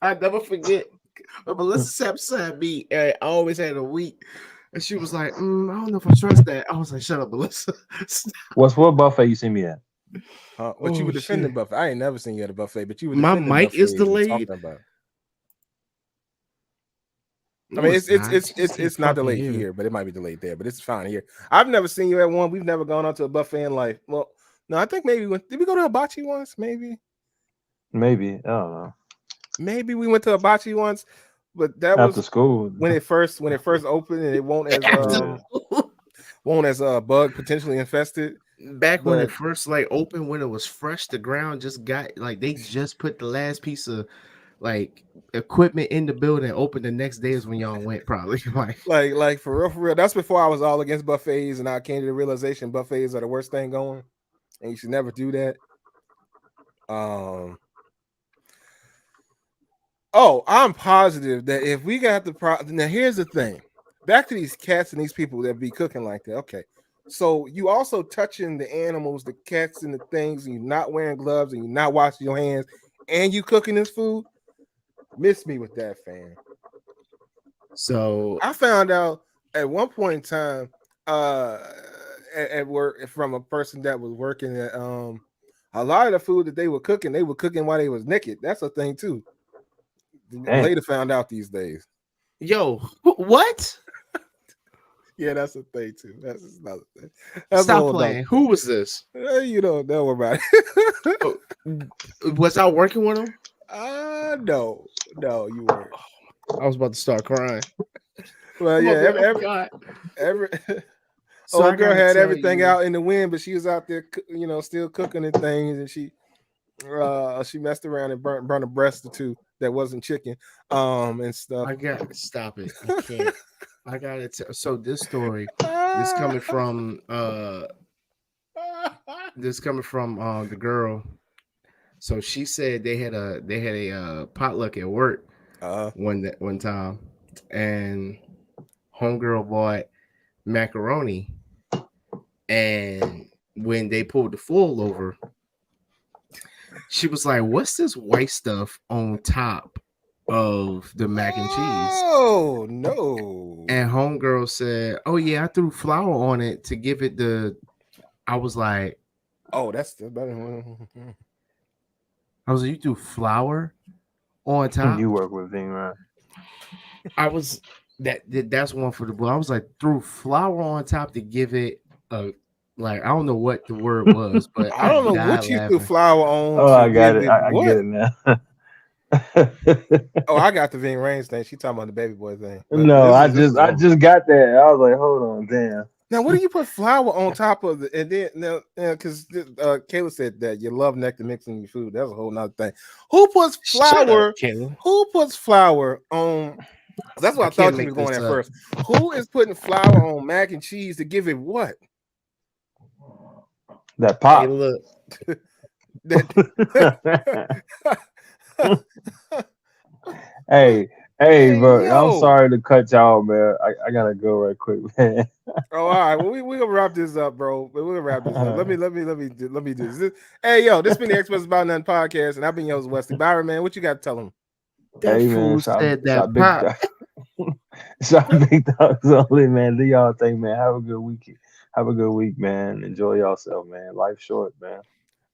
I never forget. But Melissa sat beside me. And I always had a week. And she was like, I don't know if I trust that. I was like, shut up, Melissa. What buffet you see me at? But you Oh, were defending shit. buffet. I ain't never seen you at a buffet, but you were My defending mic is buffets and delayed. talking about it. I No, mean, it's not. She just can't it's not fucking delayed hear. here, but it might be delayed there. But it's fine here. I've never seen you at one. We've never gone out to a buffet in life. Well, no, I think maybe did we go to hibachi once? Maybe Maybe. I don't know. maybe we went to hibachi once, but that After was school. when it first opened and it Yeah. won't as bug potentially infested. Back when it But first like opened, when it was fresh, the ground just got like they just put the last piece of like equipment in the building. Open the next day is when y'all went probably like like for real, that's before I was all against buffets, and I came to the realization buffets are the worst thing going, and you should never do that. Oh, I'm positive that if we got now here's the thing. Back to these cats and these people that be cooking like that. Okay. So you also touching the animals, the cats and the things, and you're not wearing gloves and you're not washing your hands, and you cooking this food. Miss me with that, fam. so. I found out at one point in time, at work from a person that was working at a lot of the food that they were cooking while they was naked. That's a thing too. Damn. Later found out these days. Yo, what? Yeah, that's a thing too. That's another thing. That's Stop playing. Who was this? You don't know about it. Oh, was I working with him? No, you weren't. I was about to start crying. Well, I'm yeah, gonna be, oh, God. every So I old girl gotta had tell everything you, out in the wind, but she was out there, still cooking and things, and she messed around and burnt a breast or two that wasn't chicken, and stuff. I got to stop it. You can't. I gotta tell. So this story, this coming from the girl. So she said they had a potluck at work one time, and homegirl bought macaroni, and when they pulled the foil over, she was like, "What's this white stuff on top of the mac and cheese?" Oh no! And homegirl said, "Oh yeah, I threw flour on it to give it the." I was like, "Oh, that's the better one." "I was like, you threw flour on top?" You work with Ving, right? I was that's one for the boy. I was like, threw flour on top to give it a Like I don't know what the word was, but I I don't know died what you threw laughing. flour on Oh, to I got give it. it I get what? it now. Oh, I got the Ving Rhames thing. She talking about the baby boy thing. But No, this is I over. just got that. I was like, hold on, damn. Now, what do you put flour on top of the and then now because Kayla said that you love nectar mixing your food. That's a whole nother thing. Who puts Shut up, flour? Kayla. Who puts flour on? That's what I I can't thought you make was going this at up. first. Who is putting flour on mac and cheese to give it what? That Hey, pop. look, That Hey, hey, man, bro. I'm yo. sorry to cut y'all, man. I gotta go right quick, man. Oh, all right. Well, we gonna wrap this up, bro. We're gonna wrap this up. All Let me do this. Hey, yo, this been the Experts About Nothing podcast, and I've been your host Wesley Byron, man. What you got to tell them? that Hey, man. fool said that Shot big pop. dog. Shot big dogs only, man. Do y'all thing, man. Have a good week. Have a good week, man. Enjoy yourself, man. Life short, man.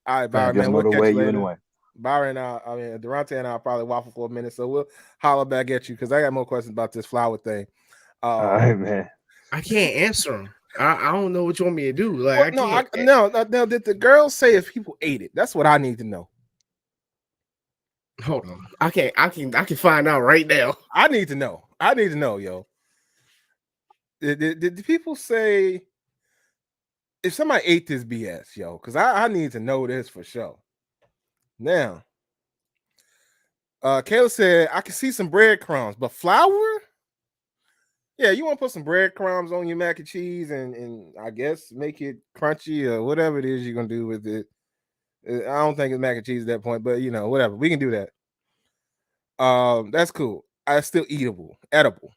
All right, Byron, Just Facts. man. We'll another catch way you you later. anyway. Byron, Durante and I'll probably waffle for a minute, so we'll holler back at you because I got more questions about this flower thing. All right, Um, man. I can't answer them. I don't know what you want me to do. Like well, I no, can't. no. Did the girls say if people ate it? That's what I need to know. Hold on. I can find out right now. I need to know. I need to know, yo. Did the people say if somebody ate this BS, yo? Because I need to know this for sure. Now, Kayla said I can see some breadcrumbs, but flour? Yeah, you want to put some breadcrumbs on your mac and cheese and I guess make it crunchy or whatever it is you're gonna do with it. I don't think it's mac and cheese at that point, but you know, whatever. We can do that. That's cool. It's still edible.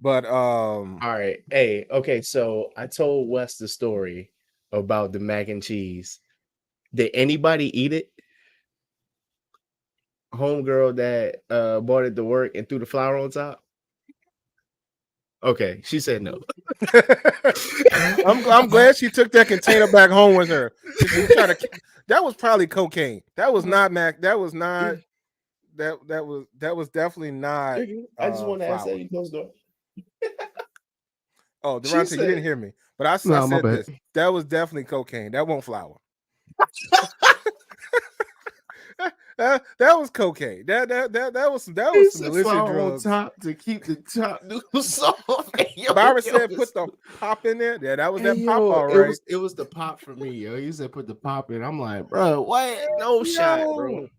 But All right. Hey, okay. So I told Wes the story about the mac and cheese. Did anybody eat it? Homegirl that bought it to work and threw the flour on top. Okay, she said no. I'm glad she took that container back home with her because she was trying to. That was probably cocaine. That was not mac. That was not. That was definitely not I just want to ask that flour. you close door. Oh, She Durante, you didn't said, hear me, but I "No, my said bad." this. That was definitely cocaine. That won't flour. That was cocaine. That He was some said illicit flour on drugs. top to keep the top noodles soft. Hey, Byron yo, said put the pop in there. Yeah, that was hey, that pop, yo, all right. it was the pop for me, yo. He said put the pop in. I'm like, bro, what? No shot, bro.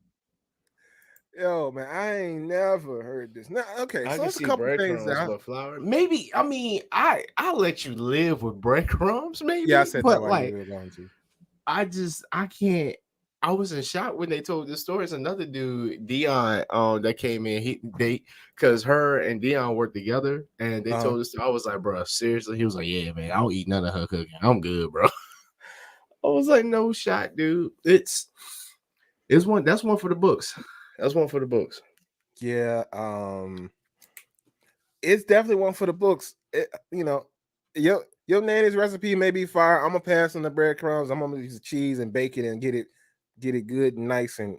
Yo, man, I ain't never heard this. Now, okay, I so can there's a see couple things breadcrumbs, that but flour. Maybe I mean I let you live with breadcrumbs, yeah, I maybe, said that but while you like were going to. I can't. I was in shock when they told this story. It's another dude, Dion, that came in. Because her and Dion worked together, and they Uh-huh. told us. I was like, bro, seriously. He was like, yeah, man, I don't eat none of her cooking. I'm good, bro. I was like, no shot, dude. It's one. That's one for the books. That's one for the books. Yeah, it's definitely one for the books. You know, your nanny's recipe may be fire. I'm gonna pass on the breadcrumbs. I'm gonna use the cheese and bacon and get it good and nice on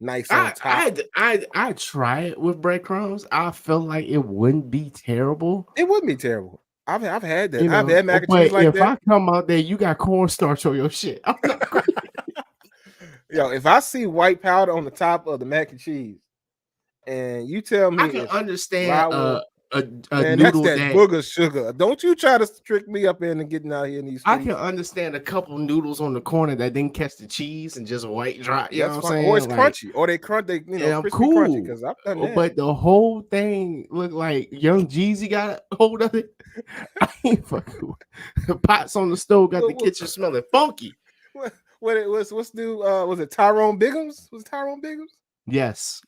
top. I try it with breadcrumbs. I feel like it wouldn't be terrible. It wouldn't be terrible. I've had that. You I've know, had mac and cheese but like if that. I come out there, you got cornstarch on your shit. I'm not going. Yo, if I see white powder on the top of the mac and cheese, and you tell me I can it's understand flour, a man, that's noodle that that booger sugar. Don't you try to trick me up in and getting out here in these I can streets. understand a couple noodles on the corner that didn't catch the cheese and just white dry. You know That's what I'm fine. Or it's saying? Like, crunchy, or they crunch, they yeah, I'm crispy crunchy. cool. Because I've done that. But the whole thing looked like Young Jeezy got a hold of it. I ain't fucking. The pots on the stove got the What, kitchen smelling funky. what it was? What's new? Was it Tyrone Biggums? Was it Tyrone Biggums? Yes.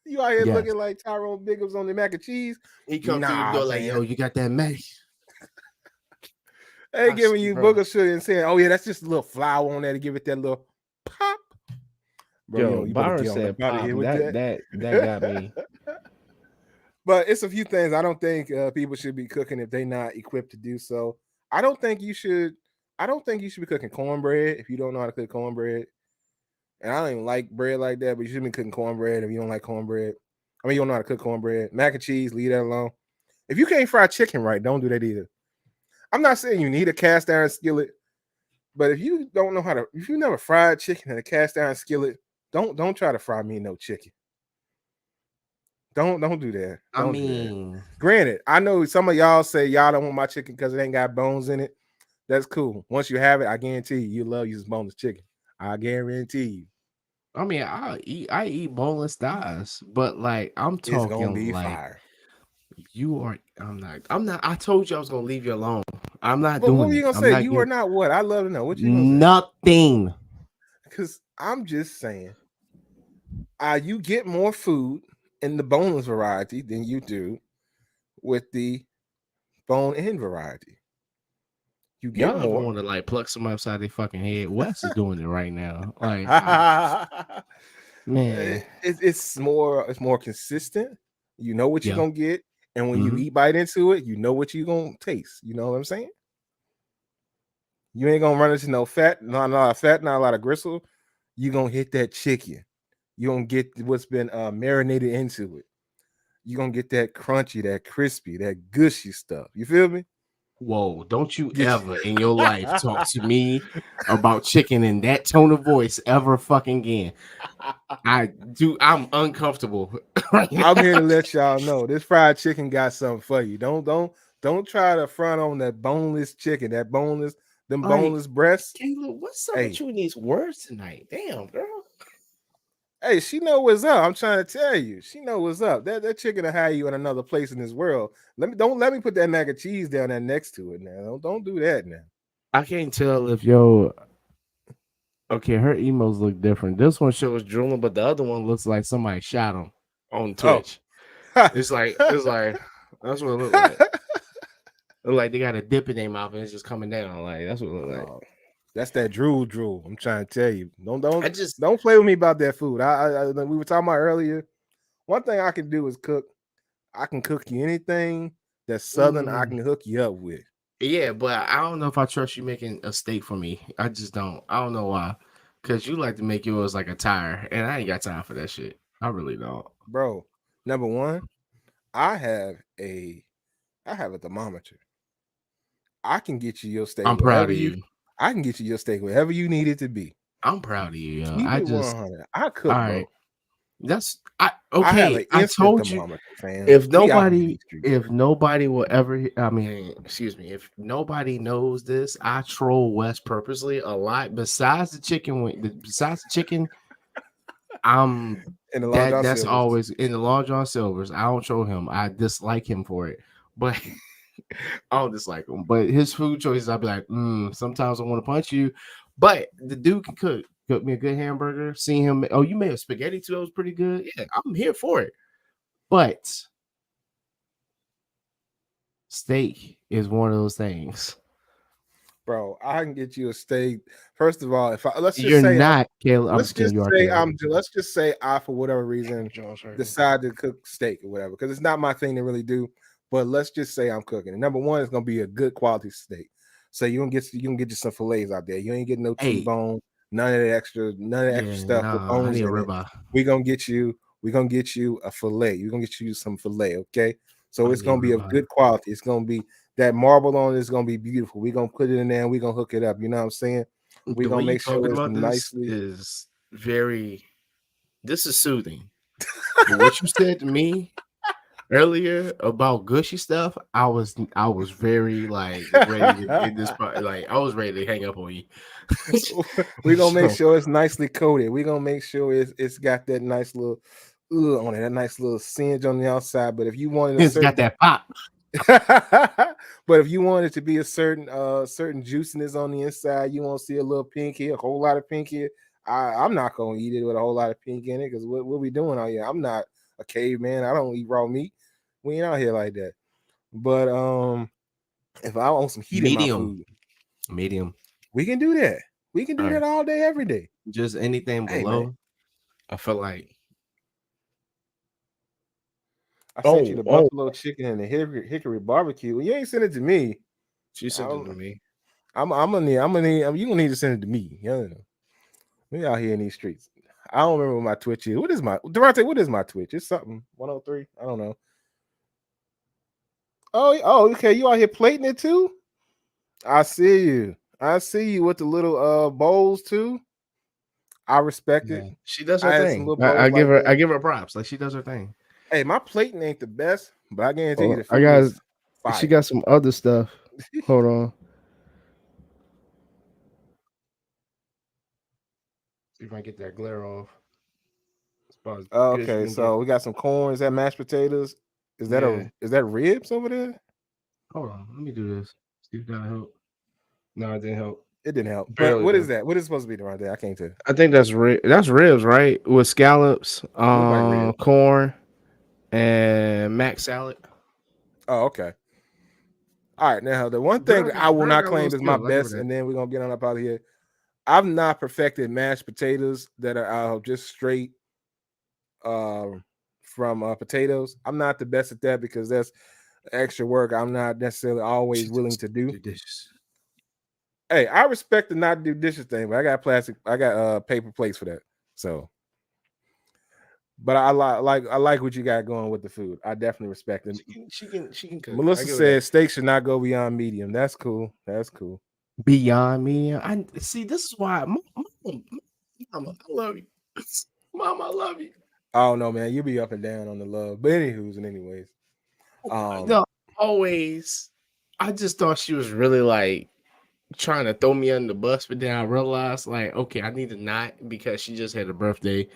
You out here Yes. looking like Tyrone Biggums on the mac and cheese? He come through the Nah, door like, man. yo, you got that mash? They giving you Bro. booger sugar and saying, "Oh yeah, that's just a little flour on there to give it that little pop." Bro, Yo, you better Byron get on said out of pop. here with that. That got me. But it's a few things I don't think people should be cooking if they're not equipped to do so. I don't think you should. I don't think you should be cooking cornbread if you don't know how to cook cornbread. And I don't even like bread like that, but you shouldn't be cooking cornbread if you don't like cornbread. I mean, you don't know how to cook cornbread. Mac and cheese, leave that alone. If you can't fry chicken right, don't do that either. I'm not saying you need a cast iron skillet, but if you don't know how to, if you never fried chicken in a cast iron skillet, don't try to fry me no chicken. Don't do that. I Don't do that. mean, Granted, I know some of y'all say y'all don't want my chicken because it ain't got bones in it. That's cool. Once you have it, I guarantee you love you some boneless chicken. I guarantee you. I eat boneless thighs, but like I'm It's gonna talking be like fire. I'm not. I told you I was gonna leave you alone. I'm not But what doing were you it. gonna I'm say? not You are getting not what? I love to know. What you gonna say? nothing. Because I'm just saying, you get more food in the boneless variety than you do with the bone in variety. You get Y'all ever more. want to like pluck somebody upside their fucking head? Wes is doing it right now. Man, It's more consistent. You know what you're yeah. gonna get, and when you Hmm. eat bite into it, you know what you're gonna taste. You know what I'm saying? You ain't gonna run into no fat, not a lot of fat, not a lot of gristle. You gonna hit that chicken. You gonna get what's been marinated into it. You gonna get that crunchy, that crispy, that gushy stuff. You feel me? Whoa! Don't you Get ever in your life talk to me about chicken in that tone of voice ever fucking again. I'm uncomfortable right I'm here to now. let y'all know this fried chicken got something for you. Don't try to front on that boneless chicken, them Like, boneless breasts. Caleb, what's up with Hey, you in these words tonight? Damn, girl. hey, she know what's up. I'm trying to tell you, she know what's up. That chicken will have you in another place in this world. Don't let me put that mac and cheese down there next to it now. Don't do that now. I can't tell if yo. Okay, her emos look different. This one shows drooling, but the other one looks like somebody shot him on Oh, Twitch. It's like that's what it look like. Look like they got a dip in their mouth and it's just coming down. Like that's what it look like. oh, that's that drool. I'm trying to tell you. Don't I don't just don't play with me about that food. We were talking about earlier. One thing I can do is cook. I can cook you anything that's southern. I mm, can hook you up with. yeah, but I don't know if I trust you making a steak for me. I just don't. I don't know why. Cause you like to make yours like a tire, and I ain't got time for that shit. I really don't. Bro, number one, I have a I have a thermometer. I can get you your steak I'm proud wherever of you. you. I can get you your steak wherever you need it to be. I'm proud of you, yo. Keep I it just 100. I all cook, right. bro. That's I I have okay. an I instant told you thermometer, fam. We out here in these streets. if nobody will ever I mean, excuse me, if nobody knows this, I troll West purposely a lot. Besides the chicken besides the chicken, I'm In the Long John that's Silver's. always in the Long John Silver's. I don't troll him. I dislike him for it. But I don't dislike him. But his food choices, I'd be like, sometimes I want to punch you. But the dude can cook. Cook me a good hamburger. See him. Oh, you made a spaghetti too. That was pretty good. Yeah, I'm here for it. But steak is one of those things. Bro, I can get you a steak. First of all, if I let's just You're say not Caleb. I'm just kidding. You are Caleb. let's just say I for whatever reason Jones hurting. decide to cook steak or whatever, because it's not my thing to really do. But let's just say I'm cooking. And number one, it's gonna be a good quality steak. So you can get you some fillets out there. You ain't getting no Hey, T-bone, none of the extra yeah, stuff with nah. I bones need a in it. ribeye. We're gonna get you a fillet. We're gonna get you some fillet, okay? So I it's need a gonna be of ribeye. good quality. It's gonna be that marble on it is gonna be beautiful. We're gonna put it in there and we're gonna hook it up. You know what I'm saying? We're The way gonna you make sure talking it's about this nicely. is very. This is soothing. But what you said to me earlier about gushy stuff, I was very like ready to in this part. Like I was ready to hang up on you. We're gonna make So sure it's nicely coated. We're gonna make sure it's got that nice little on it, that nice little singe on the outside. But if you wanted a it's got certain that pop. but if you want it to be a certain juiciness on the inside, you want to see a little pink here, a whole lot of pink here. I'm not gonna eat it with a whole lot of pink in it because what we doing out here? I'm not a caveman. I don't eat raw meat. We ain't out here like that. But if I want some heat in my Medium. food, Medium. we can do that. We can All do right. that all day, every day. Just anything Hey man, below. I feel like I sent you oh, the oh, buffalo chicken and the hickory barbecue. You ain't sent it to me. she sent it to I'm, me. I'm gonna need. You gonna need to send it to me. Yeah, we out here in these streets. I don't remember what my Twitch is. What is my Durante? What is my Twitch? It's something 103. I don't know. Oh, okay. You out here plating it too? I see you. I see you with the little bowls too. I respect it. Yeah, she does her I had some thing. little bowls like I that. give her props. Like she does her thing. Hey, my plating ain't the best, but I guarantee you Oh, the I food got. is She fire. got some other stuff. Hold on. See if I can get that glare off. It's about as good as you Okay, can get. so we got some corn. Is that mashed potatoes? Yeah. Is that ribs over there? Hold on. Let me do this. See if that'll help. No, it didn't help. It didn't help. But Barely what is though. that? What is it supposed to be right there? I can't tell. I think that's ribs, right? With scallops, Look like rib. corn, and mac salad. Oh, okay. All right. Now the one thing I will Girl not got a little claim is my skill. I give her best, that. and then we're gonna get on up out of here. I've not perfected mashed potatoes that are just straight uh, from potatoes. I'm not the best at that because that's extra work. I'm not necessarily always She willing just to do. do dishes. Hey, I respect the not do dishes thing, but I got plastic. I got paper plates for that. So, but I like what you got going with the food. I definitely respect it. She can cook. I Melissa give her that. said steak should not go beyond medium. That's cool. That's cool. Beyond me. I see. This is why, Mama, I love you. Mama, I love you. I don't know, man. You be up and down on the love, but anywho's and anyways. No, always. I just thought she was really like trying to throw me under the bus, but then I realized, like, okay, I need to not because she just had a birthday.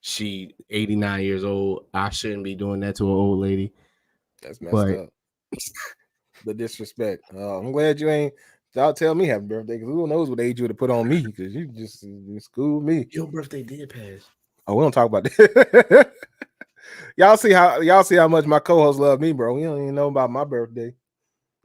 She 89 years old. I shouldn't be doing that to an old lady. That's messed But up. The disrespect. I'm glad you ain't. Y'all tell me happy birthday because who knows what age you would have put on me because you schooled me. your birthday did pass. Oh, we don't talk about that. y'all see how much my co-hosts love me, bro. We don't even know about my birthday.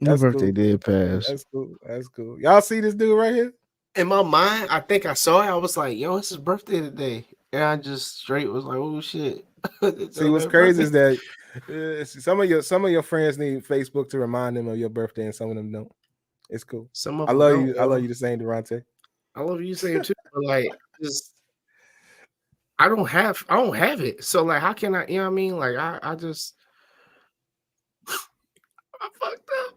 Your That's birthday cool. did pass. That's cool. That's cool. Y'all see this dude right here? In my mind, I think I saw it. I was like, yo, it's his birthday today. And I just straight was like, oh shit. It's See, what's my crazy birthday. is that some of your friends need Facebook to remind them of your birthday, and some of them don't. It's cool. Some of I them love don't, you. I love yo. you the same, Durante. I love you saying too, but like just I don't have it. So like how can I, you know what I mean? Like I just I fucked up.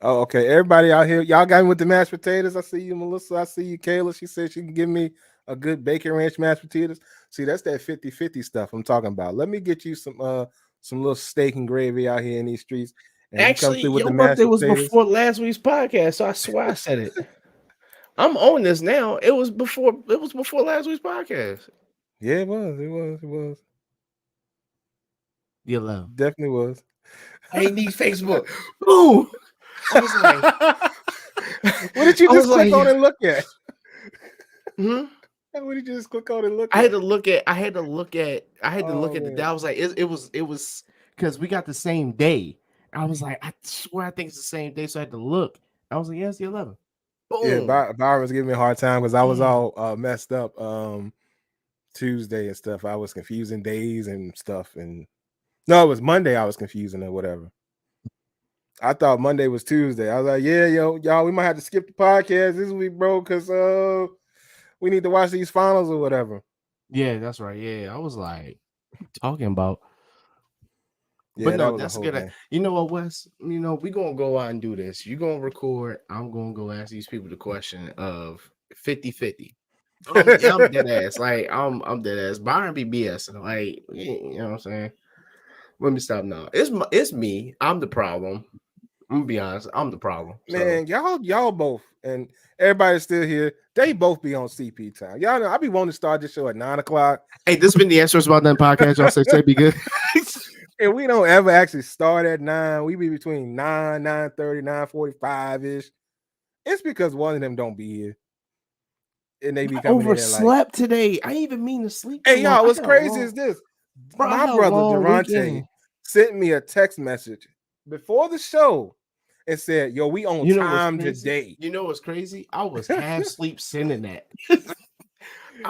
Oh, okay. Everybody out here, y'all got me with the mashed potatoes. I see you, Melissa. I see you, Kayla. She said she can give me a good bacon ranch mashed potatoes. See, that's that 50-50 stuff I'm talking about. Let me get you some little steak and gravy out here in these streets. And if you come Actually, through with the your mashed birthday was potatoes, before last week's podcast, so I swear I said it. I'm on this now. It was before last week's podcast. yeah, it was. You love. Definitely was. I ain't need Facebook. Boom. I was like, What did you I just was click like, on and look at? hmm? What did you just click on and look I had at? to look at I had to look Oh at the day. man. I was like, it was because we got the same day. I was like, I swear I think it's the same day. So I had to look. I was like, yeah, it's the 11th. Yeah, Boom. Byron was giving me a hard time because I was Mm. all messed up Tuesday and stuff. I was confusing days and stuff. And no, it was Monday I was confusing or whatever. I thought Monday was Tuesday. I was like, yeah, y'all, we might have to skip the podcast this week, bro, because we need to watch these finals or whatever. Yeah, that's right. Yeah. I was like, what you talking about? But Yeah, no, that was a that's a whole good. thing. You know what, Wes? You know, we're gonna go out and do this. You're gonna record. I'm gonna go ask these people the question of 50-50. I'm dead ass. Like I'm dead ass. Byron be BS. Like, you know what I'm saying? Let me stop now. It's me. I'm the problem. I'm gonna be honest. I'm the problem. So Man, y'all both and everybody's still here. They both be on CP time. Y'all know I be wanting to start this show at 9:00. hey, this has been the Answers About That podcast. Y'all say be good. And we don't ever actually start at 9. We be between 9, 9:30, 9:45-ish. It's because one of them don't be here. And they be I coming in like, overslept today. I didn't even mean to sleep that hey, long. y'all, I what's had a crazy long, is this. bro. I My had a brother long Durante weekend. sent me a text message before the show and said, yo, we on You know what's time crazy? today. You know what's crazy? I was half sleep sending that.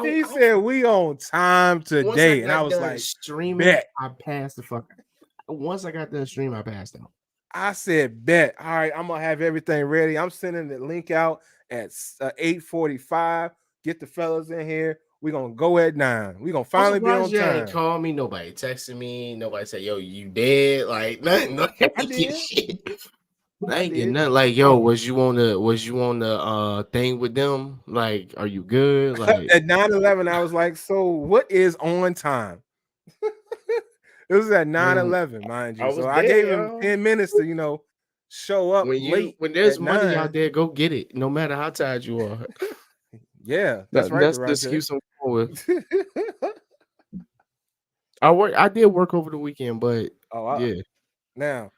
He said, we on time Once I today. And I got was done like, streaming, bet. I passed the fuck. Once I got done streaming, I passed out. I said, bet. All right, I'm going to have everything ready. I'm sending the link out at 8:45. Get the fellas in here. We're going to go at 9. We're going to I'm finally be surprised on you ain't time. called me. Nobody texted me. Nobody said, "Yo, you dead?" Like nothing. I did. Shit. I I ain't getting did. nothing. Like, yo, was you on the thing with them? Like, are you good? Like, At 9/11, I was like, so what is on time? It was at man, 9/11, mind I you. was So I there, gave him yo. 10 minutes to, show up late When at there's money out 9. there, go get it. No matter how tired you are. Yeah, that's right, That's the Durante. excuse I'm going with. I did work over the weekend, but Oh, yeah, now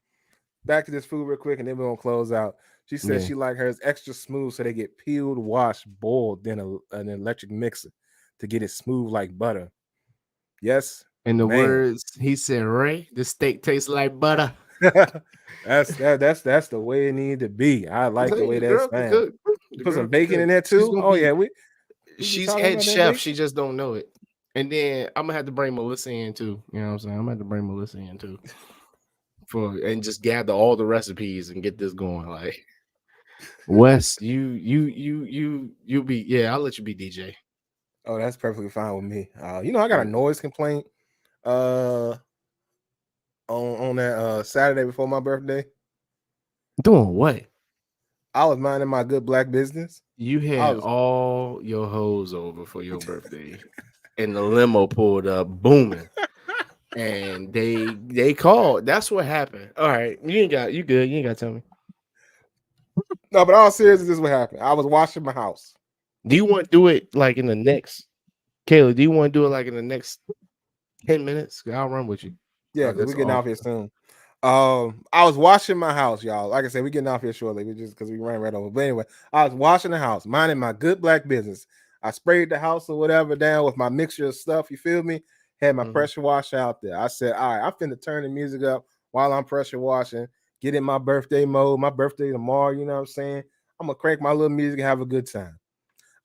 back to this food real quick, and then we're gonna close out. She said yeah. she like hers extra smooth, so they get peeled, washed, boiled, then an electric mixer to get it smooth like butter. Yes, In the man. words he said, Ray, the steak tastes like butter. That's the way it needed to be. I I'm like the telling way you, the that girl can sounds. cook. The Put girl some can bacon cook. in there She's too. gonna Oh be yeah, we be she's talking head about that chef. bacon. She just don't know it. And then I'm gonna have to bring Melissa in too. You know what I'm saying? I'm gonna have to bring Melissa in too. And just gather all the recipes and get this going. Like Wes, you be I'll let you be DJ. Oh, that's perfectly fine with me. I got a noise complaint uh on that Saturday before my birthday. Doing what? I was minding my good black business. You I had was all your hoes over for your birthday, and the limo pulled up, booming, and they called. That's what happened. All right, you good. You ain't got to tell me. no, but all seriousness, this is what happened. I was washing my house. Do you want to do it like in the next, Kayla? Do you want to do it like in the next 10 minutes? I'll run with you. Yeah, because we're That's getting all. off here soon. I was washing my house, y'all. Like I said, we're getting off here shortly. We just because we ran right over. But anyway, I was washing the house, minding my good black business. I sprayed the house or whatever down with my mixture of stuff. You feel me? Had my Mhm. pressure wash out there. I said, all right, I'm finna turn the music up while I'm pressure washing. Get in my birthday mode. My birthday tomorrow. You know what I'm saying? I'm gonna crank my little music and have a good time.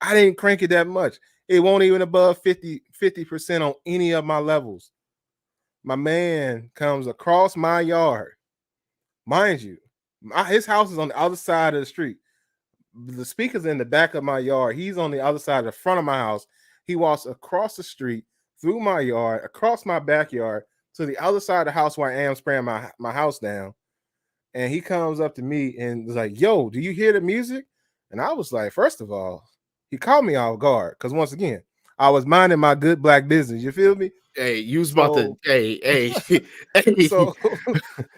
I didn't crank it that much. It won't even above 50% on any of my levels. My man comes across my yard. Mind you, his house is on the other side of the street. The speaker's in the back of my yard. He's on the other side of the front of my house. He walks across the street, through my yard, across my backyard to the other side of the house where I am spraying my house down. And he comes up to me and was like, yo, do you hear the music? And I was like, first of all, he caught me off guard because once again, I was minding my good black business. You feel me? Hey, you was about to. So, Hey, hey. so,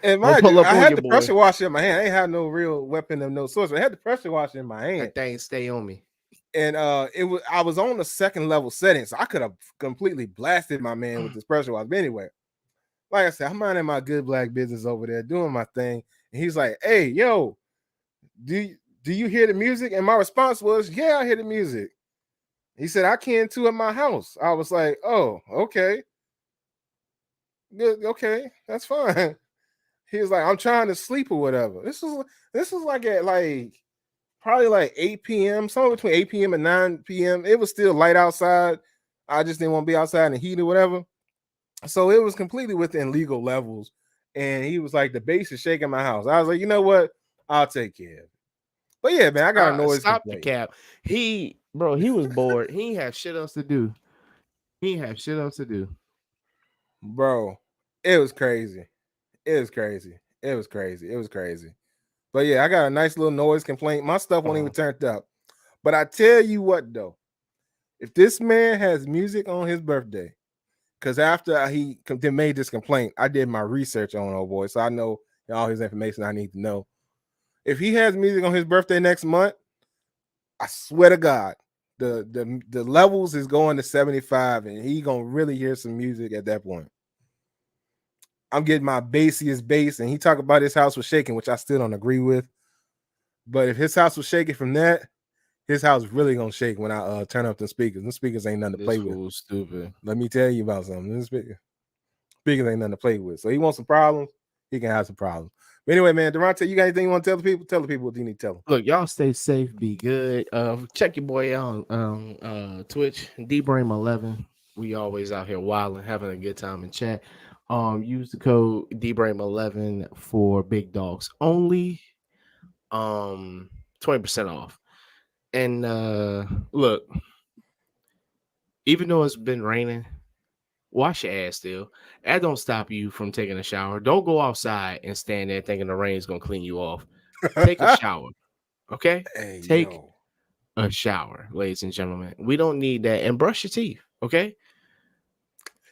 and Don't mind pull you, up I on had your the boy. pressure washer in my hand. I ain't had no real weapon of no sorts. I had the pressure washer in my hand, That thing stay on me. and I was on the second level setting, so I could have completely blasted my man with this pressure washer. But anyway, like I said, I'm minding my good black business over there, doing my thing, and he's like, "Hey, yo, do you hear the music?" And my response was, "Yeah, I hear the music." He said, "I can too at my house." I was like, "Oh, okay, good, okay, that's fine." He was like, "I'm trying to sleep or whatever." This was like at like probably like 8 p.m., somewhere between 8 p.m. and 9 p.m. It was still light outside. I just didn't want to be outside in the heat or whatever. So it was completely within legal levels. And he was like, the bass is shaking my house. I was like, you know what? I'll take care of it. But yeah, man, I got a noise Stop the complaint. cap. He was bored. He ain't have shit else to do. He ain't have shit else to do. Bro, it was crazy. It was crazy. It was crazy. It was crazy. But yeah, I got a nice little noise complaint. My stuff won't even turned up. But I tell you what, though, if this man has music on his birthday, because after he made this complaint, I did my research on old boy, so I know all his information I need to know. If he has music on his birthday next month, I swear to God, the levels is going to 75, and he gonna really hear some music at that point. I'm getting my bassiest bass, and he talked about his house was shaking, which I still don't agree with. But if his house was shaking from that, his house really gonna shake when I turn up the speakers. The speakers ain't nothing to play This with. fool's stupid. Let me tell you about something. This speakers ain't nothing to play with. So he wants some problems, he can have some problems. But anyway, man, Durante, you got anything you want to tell the people? Tell the people what you need to tell them. Look, y'all stay safe, be good. Check your boy out on Twitch, DBrame11. We always out here wilding, having a good time in chat. Use the code DBrame11 for big dogs only. 20% off. And look, even though it's been raining, wash your ass still. That don't stop you from taking a shower. Don't go outside and stand there thinking the rain's gonna clean you off. Take a shower. Okay? Hey, Take yo. a shower, ladies and gentlemen. We don't need that. And brush your teeth. Okay?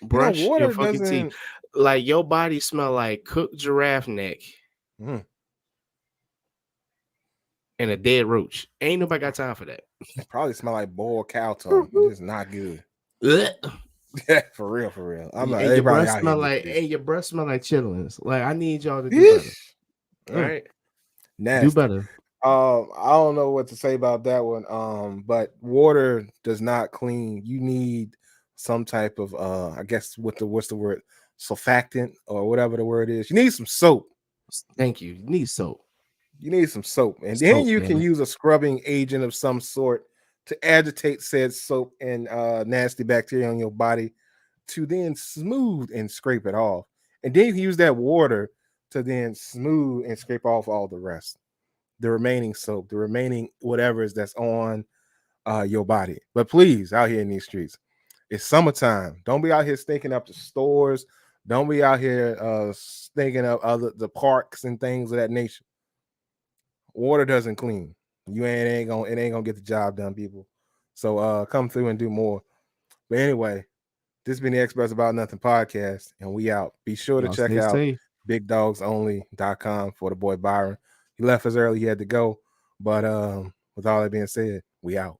Brush your Water fucking teeth. doesn't. Like your body smell like cooked giraffe neck Mm, and a dead roach. Ain't nobody got time for that. it probably smell like boiled cow tongue. It's just not good. Ugh. Yeah, for real, for real. I'm not. And your Everybody breath out here. smell like this. and your breath smell like chitlins. Like I need y'all to do better. All Mm, right. nasty. Do better. I don't know what to say about that one. But water does not clean. You need some type of I guess what's the word? Surfactant or whatever the word is. You need some soap. Thank you. You need soap. You need some soap. And then Soap, you damn can it. use a scrubbing agent of some sort to agitate said soap and nasty bacteria on your body to then smooth and scrape it off. And then you can use that water to then smooth and scrape off all the rest, the remaining soap, the remaining whatever is that's on your body. But please, out here in these streets, it's summertime. Don't be out here stinking up the stores. Don't be out here stinking up the parks and things of that nature. Water doesn't clean. You ain't gonna get the job done, people. So come through and do more. But anyway, this has been the Experts About Nothing podcast, and we out. Be sure to Y'all check stay out safe. bigdogsonly.com for the boy Byron. He left us early, he had to go. But with all that being said, we out.